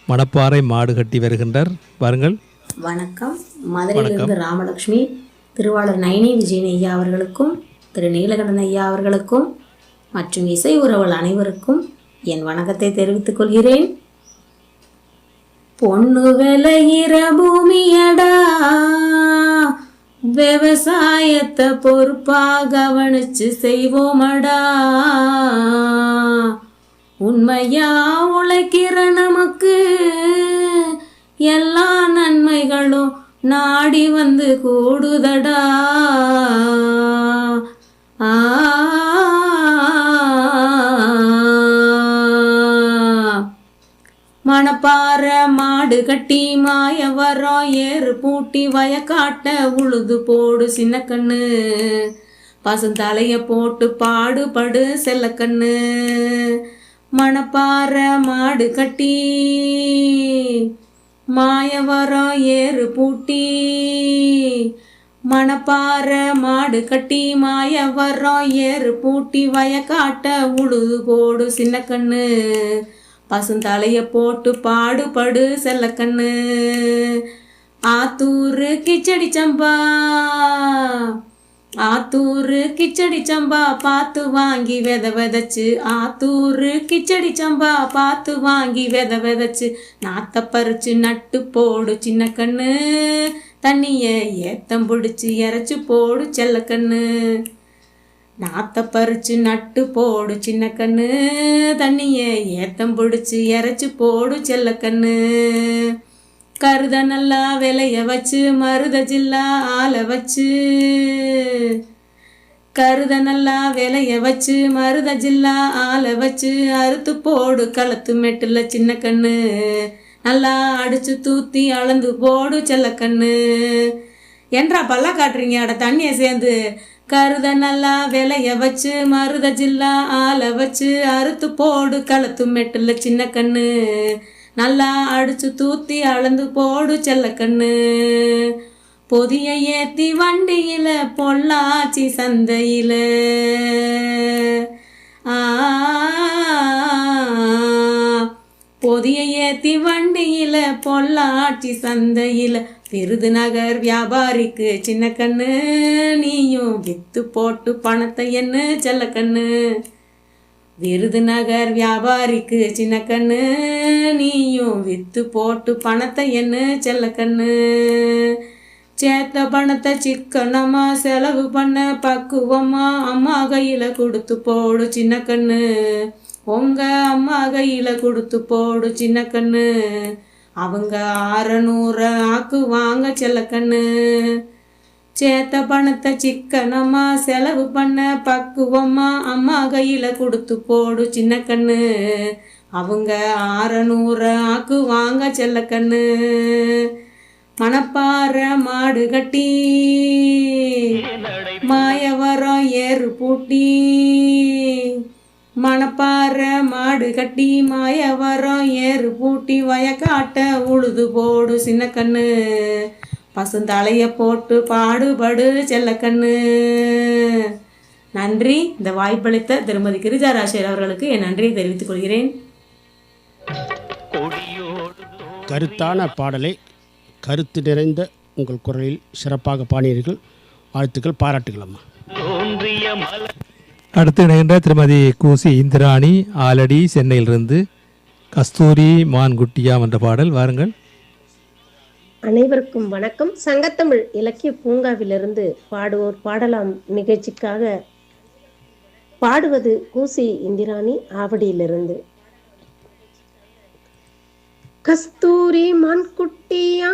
மணப்பாறை மாடு கட்டி வருகின்றார். வாருங்கள். வணக்கம். மதுரையிலிருந்து ராமலட்சுமி. திருவாளர் நைனி விஜயன் ஐயா அவர்களுக்கும் திரு நீலகண்டன் ஐயா அவர்களுக்கும் மற்றும் இசை உறவுகள் அனைவருக்கும் என் வணக்கத்தை தெரிவித்துக் கொள்கிறேன். பொண்ணு விளையிற பூமியடா, விவசாயத்தை பொறுப்பா கவனிச்சு செய்வோமடா, உண்மையா உழைக்கிற நமக்கு எல்லா நன்மைகளும் நாடி வந்து கூடுதடா. மணப்பாறை மாடு கட்டி மாய வரோம் ஏறு பூட்டி வயக்காட்ட உழுது போடு சின்ன கண்ணு, பசுந்தலைய போட்டு பாடுபடு செல்லக்கண்ணு. மணப்பாறை மாடு கட்டி மாய வரோம் ஏறு பூட்டி, மணப்பாறை மாடு கட்டி மாய வரோம் ஏறு பூட்டி வயக்காட்ட உழுது போடு சின்ன கண்ணு, பசுந்தலைய போட்டு பாடுபடு செல்லக்கண்ணு. ஆத்தூரு கிச்சடி சம்பா, ஆத்தூரு கிச்சடி சம்பா பார்த்து வாங்கி விதைச்சு, ஆத்தூரு கிச்சடி சம்பா பார்த்து வாங்கி விதைச்சு, நாத்த பறிச்சு நட்டு போடு சின்ன கண்ணு, தண்ணிய ஏத்தம் பிடிச்சி இறைச்சி போடு செல்லக்கண்ணு. நாத்த பறிச்சு நட்டு போடு சின்ன கண்ணு, தண்ணிய ஏத்தம் பிடிச்சி இறைச்சி போடு செல்லக்கண்ணு. கருத நல்லா விளைய வச்சு மருத ஜில்லா ஆளை வச்சு, கருத நல்லா விளைய வச்சு மருத ஜில்லா ஆளை வச்சு, அறுத்து போடு களத்து மெட்டுல சின்ன கண்ணு, நல்லா அடிச்சு தூத்தி அளந்து போடு செல்லக்கண்ணு. என்றா பல்ல காட்டுறீங்க அட தண்ணியை சேர்ந்து. கருத நல்லா விளைய வச்சு மருத ஜில்லா ஆளை வச்சு, அறுத்து போடு களத்து மெட்டுல சின்ன கண்ணு, நல்லா அடிச்சு தூத்தி அளந்து போடு செல்லக்கண்ணு. பொதிய ஏத்தி வண்டியில பொள்ளாச்சி சந்தையில, பொதிய ஏத்தி வண்டியில பொள்ளாச்சி சந்தையில, விருதுநகர் வியாபாரிக்கு சின்ன கண்ணு, நீயும் வித்து போட்டு பணத்தை என்ன செல்லக்கண்ணு. விருதுநகர் வியாபாரிக்கு சின்ன கண்ணு, நீயும் வித்து போட்டு பணத்தை என்ன செல்லக்கண்ணு. சேத்த பணத்தை சிக்கனமா செலவு பண்ண பக்குவமா அம்மா கையில கொடுத்து போடு சின்ன கண்ணு, உங்க அம்மா கையில கொடுத்து போடு சின்ன கண்ணு. அவங்க 600 ஆக்கு வாங்க செல்லக்கண்ணு. சேத்த பணத்தை சிக்கனமா செலவு பண்ண பக்குவமா அம்மா கையில கொடுத்து போடு சின்ன கண்ணு, அவங்க 600 ஆக்கு வாங்க செல்லக்கண்ணு. மணப்பாறை மாடு கட்டி மாயவரம் ஏறு பூட்டி, மணப்பாறை மாடு கட்டி மாயவரம் ஏறு பூட்டி வயக்காட்ட உழுது போடு சின்ன கண்ணு, பசுந்தலைய போட்டு பாடுபடு செல்லக்கண்ணு. நன்றி. இந்த வாய்ப்பளித்த திருமதி கிரிஜாராஜர் அவர்களுக்கு என் நன்றியை தெரிவித்துக் கொள்கிறேன். கருத்தான பாடலை கருத்து நிறைந்த உங்கள் குரலில் சிறப்பாக பாடினீர்கள். வாழ்த்துக்கள், பாராட்டுகள் அம்மா. அடுத்து இணைகின்ற திருமதி கூசி இந்திராணி ஆலடி சென்னையிலிருந்து கஸ்தூரி மான்குட்டியா என்ற பாடல். வாருங்கள். அனைவருக்கும் வணக்கம். சங்கத்தமிழ் இலக்கிய பூங்காவிலிருந்து பாடுவோர் பாடலாம் நிகழ்ச்சிக்காக பாடுவது கூசி இந்திராணி ஆவடியிலிருந்து. கஸ்தூரி மான்குட்டியா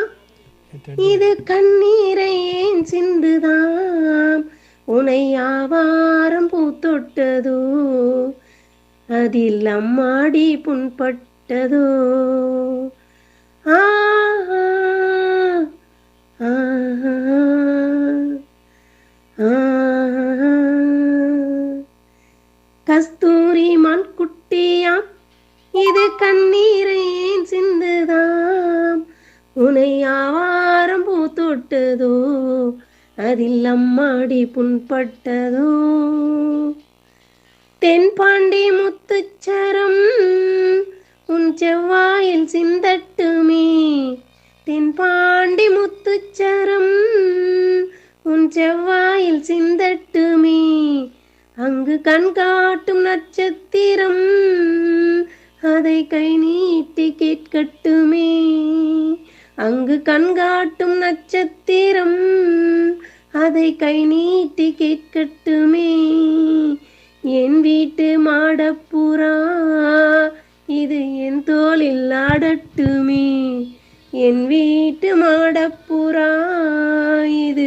இது கண்ணீரை ஏன் சிந்துதாம், உனை ஆவாரம் பூத்தொட்டதோ அதில் அம்மாடி புண்பட்டதோ. ஆ கஸ்தூரி மான்குட்டியாம் இது கண்ணீரை ஏன் சிந்துதாம், அதில் அம்மாடி புண்பட்டதோ. தென்பாண்டி முத்துச்சரம் உன் செவ்வாயில் சிந்தட்டுமே, தென்பாண்டி முத்துச்சரம் உன் செவ்வாயில் சிந்தட்டுமே. அங்கு கண் காட்டும் நட்சத்திரம் அதை கை நீட்டி கேட்கட்டுமே. அங்கு கண் காட்டும் நட்சத்திரம் அதை கை நீட்டி கேட்கட்டுமே. என் வீட்டு மாடப்புறா இது என் தோளில் ஆடட்டுமே. என் வீட்டு மாடப்புறா இது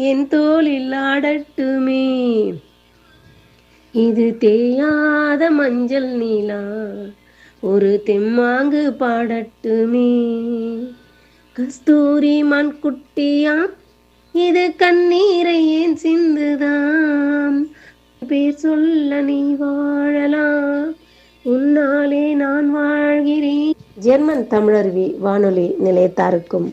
என் தோளில் ஆடட்டுமே. இது தேயாத மஞ்சள் நீலா ஒரு தெம்மாங்கு பாடட்டுமே. கஸ்தூரி மண்குட்டியா இது கண்ணீரை ஏன் சிந்துதாம். பேர் சொல்ல நீ வாழலாம், உன்னாலே நான் வாழ்கிறேன். ஜெர்மன் தமிழருவி வானொலி நிலையத்தாருக்கும்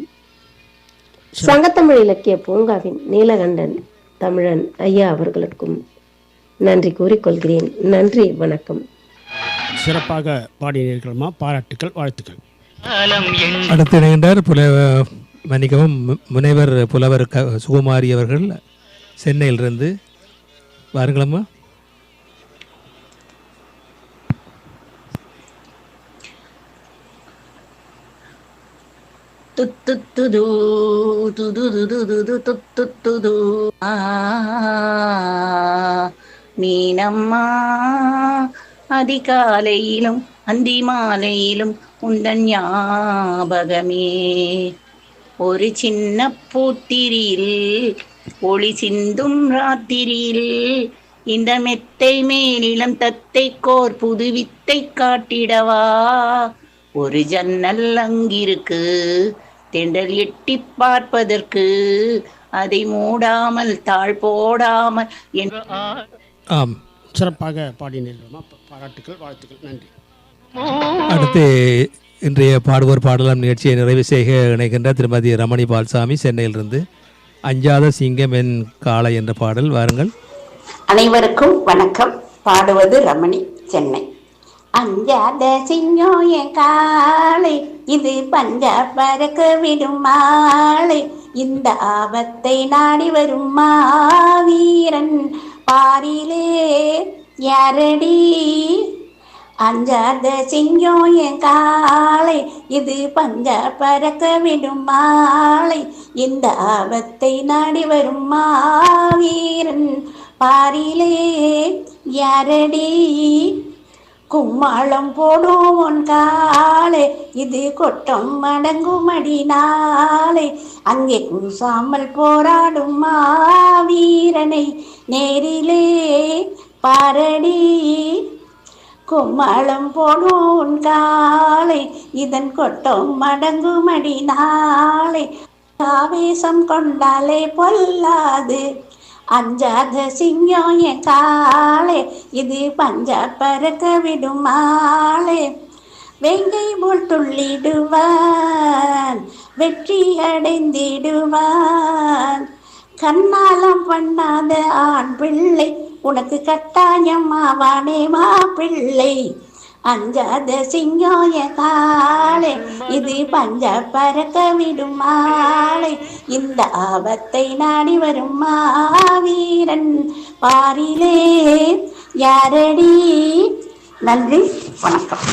சங்கத்தமிழ் இலக்கிய பூங்காவின் நீலகண்டன் தமிழன் ஐயா அவர்களுக்கும் நன்றி கூறிக்கொள்கிறேன். நன்றி, வணக்கம். சிறப்பாக பாடினீர்கள்மா, பாராட்டுக்கள், வாழ்த்துக்கள். அடுத்து இணைகின்றார் மன்னிக்கவும் முனைவர் புலவர் சுகுமாரி அவர்கள் சென்னையிலிருந்து. வாருங்களம்மா. மீனம்மா அதிகாலையிலும் அந்தி மாலையிலும் உந்தன் ஞாபகமே. ஒரு சின்ன பூத்திரியில் ஒளி சிந்தும் ராத்திரியில் இந்த மெத்தை மேலிலம் தத்தை கோர் புது வித்தை காட்டிடவா. ஒரு ஜன்னல் அங்கிருக்கு தெண்டல் எட்டி பார்ப்பதற்கு, அதை மூடாமல் தாழ் போடாமல் என்று. ஆம், சிறப்பாக பாடினீர்கள்மா, பாராட்டுக்கள், வாழ்த்துக்கள், நன்றி. அடுத்து இன்றைய பாடுவோர் பாடலாம் நிகழ்ச்சியை நிறைவு செய்ய இணைகின்ற திருமதி ரமணி பால்சாமி சென்னையிலிருந்து. அஞ்சாத சிங்கம் என் காளை என்ற பாடல். வாருங்கள். அனைவருக்கும் வணக்கம். பாடுவது ரமணி, சென்னை. அஞ்சாத சிங்கம் என் காளை இது பஞ்சா பறக்க விடும் மாலை, இந்த ஆபத்தை நாடி வரும் மாவீரன் பாரிலே யாரடி. அஞ்சாத சிங்கம் என் காளை இது பஞ்சா பறக்க விடும் மாலை, இந்த ஆபத்தை நாடி வரும் மாவீரன் பாரிலே யாரடி. கும்மாளம் போடும் உன் காலை இது கொட்டம் மடங்கும் அடினாலே, அங்கே கூசாமல் போராடும் மாவீரனை நேரிலே பாரடி. கும்மாளம் போடும் உன் காலை இதன் கொட்டம் மடங்கும் அடினாலே, ஆவேசம் கொண்டாலே பொல்லாது. அஞ்சாத சிங்கம் என் காளை இது பஞ்சா பறக்க விடும் மாலை, வெங்கை போல் துள்ளிடுவான் வெற்றி அடைந்திடுவான். கண்ணாலம் பண்ணாத ஆண் பிள்ளை உனக்கு கட்டாயமாவானே மாப்பிள்ளை. அஞ்சாத சிங்கம் என் காளை இது பஞ்சா பறக்க விடும் மாலை, இந்த ஆபத்தை நாடி வரும் மாவீரன் பாரிலே யாரடி. நன்றி, வணக்கம்.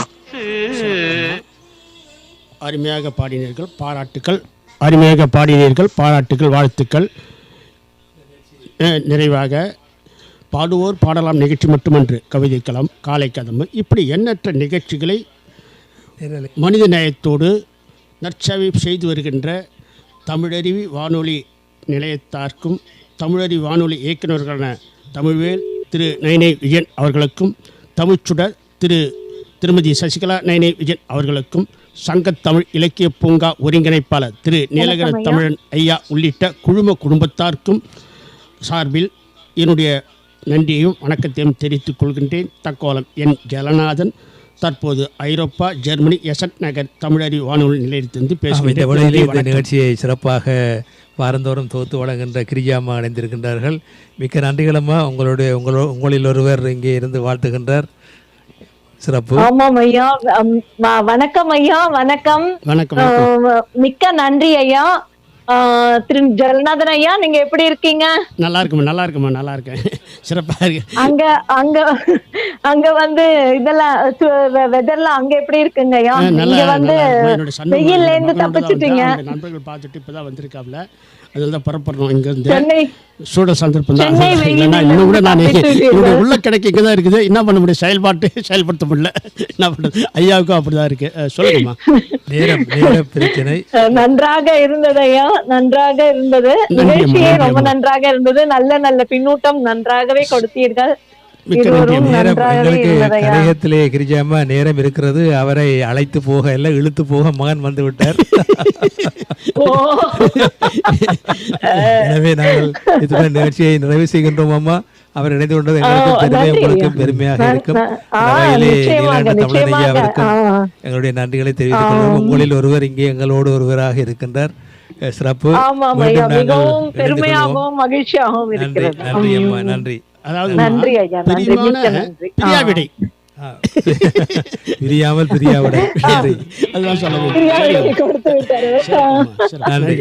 அருமையாக பாடினீர்கள், பாராட்டுக்கள். அருமையாக பாடினீர்கள், பாராட்டுக்கள், வாழ்த்துக்கள். நிறைவாக பாடுவோர் பாடலாம் நிகழ்ச்சி மட்டுமன்று, கவிதைக்களம், காலை கதம்பு, இப்படி எண்ணற்ற நிகழ்ச்சிகளை மனித நேயத்தோடு நற்சேவை செய்து வருகின்ற தமிழருவி வானொலி நிலையத்தார்க்கும் தமிழருவி வானொலி இயக்குநர்களான தமிழ்வேல் திரு நைனை விஜயன் அவர்களுக்கும், தமிழ்ச்சுடர் திருமதி சசிகலா நைனை விஜயன் அவர்களுக்கும், சங்கத்தமிழ் இலக்கிய பூங்கா ஒருங்கிணைப்பாளர் திரு நீலகண்ட தமிழன் ஐயா உள்ளிட்ட குடும்பத்தார்க்கும் சார்பில் என்னுடைய நன்றியையும் வணக்கத்தையும் தெரிவித்துக் கொள்கின்றேன். தக்கோலம் என் ஜலநாதன், தற்போது ஐரோப்பா ஜெர்மனி எசட் நகர் தமிழறி வானொலி நிலையத்திலிருந்து இந்த பேசுகிறேன். வேளையிலே இந்த நிகழ்ச்சியை சிறப்பாக வாரந்தோறும் தொகுத்து வழங்குகின்ற கிரிஜாமா அடைந்திருக்கின்றார்கள். மிக்க நன்றிகளம்மா. உங்களில் ஒருவர் இங்கே இருந்து வாழ்த்துகின்றார். சிறப்பு. ஆமாம் ஐயா. வணக்கம் ஐயா. வணக்கம். மிக்க நன்றி ஐயா. திரு ஜெகநாதன் ஐயா, நீங்க எப்படி இருக்கீங்க? நல்லா இருக்கேன். சிறப்பா இருக்கு. அங்க வந்து இதெல்லாம் வெதர்லாம் அங்க எப்படி இருக்குங்க ஐயா? நீங்க வந்து வெயில்ல இருந்து தப்பிச்சிட்டீங்க. நண்பர்கள் பார்த்துட்டு இப்பதான் வந்திருக்காப்ல, அதனால புறப்படுறோம் இங்க இருந்து. சூட சந்தர்ப்பம் தான். இன்னும் கூட நான் உள்ள கிடைக்க தான் இருக்குது. என்ன பண்ண முடியும், செயல்படுத்த முடியல. என்ன பண்றது, ஐயாவுக்கும் அப்படிதான் இருக்கு. சொல்லுங்கம்மா. நேரம் பிரச்சனை. நன்றாக இருந்தது ஐயா, நன்றாக இருந்தது. நிகழ்ச்சியே ரொம்ப நன்றாக இருந்தது. நல்ல பின்னூட்டம் நன்றாகவே கொடுத்தீர்கள். கலையத்திலே கிரிஜாமா நேரம் இருக்கிறது. அவரை அழைத்து போக இல்லை, இழுத்து போக மகன் வந்து விட்டார். எனவே நாங்கள் இதுவரை நிகழ்ச்சியை நிறைவு செய்கின்றோம் அம்மா. அவர் இணைந்து கொண்டது எங்களுக்கும் பெருமை, உங்களுக்கும் பெருமையாக இருக்கும். தமிழனையாவிற்கும் எங்களுடைய நன்றிகளை தெரிவித்துக் கொள்வோம். உங்களில் ஒருவர் இங்கே எங்களோடு ஒருவராக இருக்கின்றார். சிறப்பு. மிகவும் பெருமையாகவும் மகிழ்ச்சியாகவும் இருக்கிறது. நன்றி அம்மா, நன்றி. நன்றி ஐயா. பிரியாவிடை பிரியாமல் பிரியாவிடை அதுதான் சொல்ல கொடுத்து விட்டாரு. நன்றி.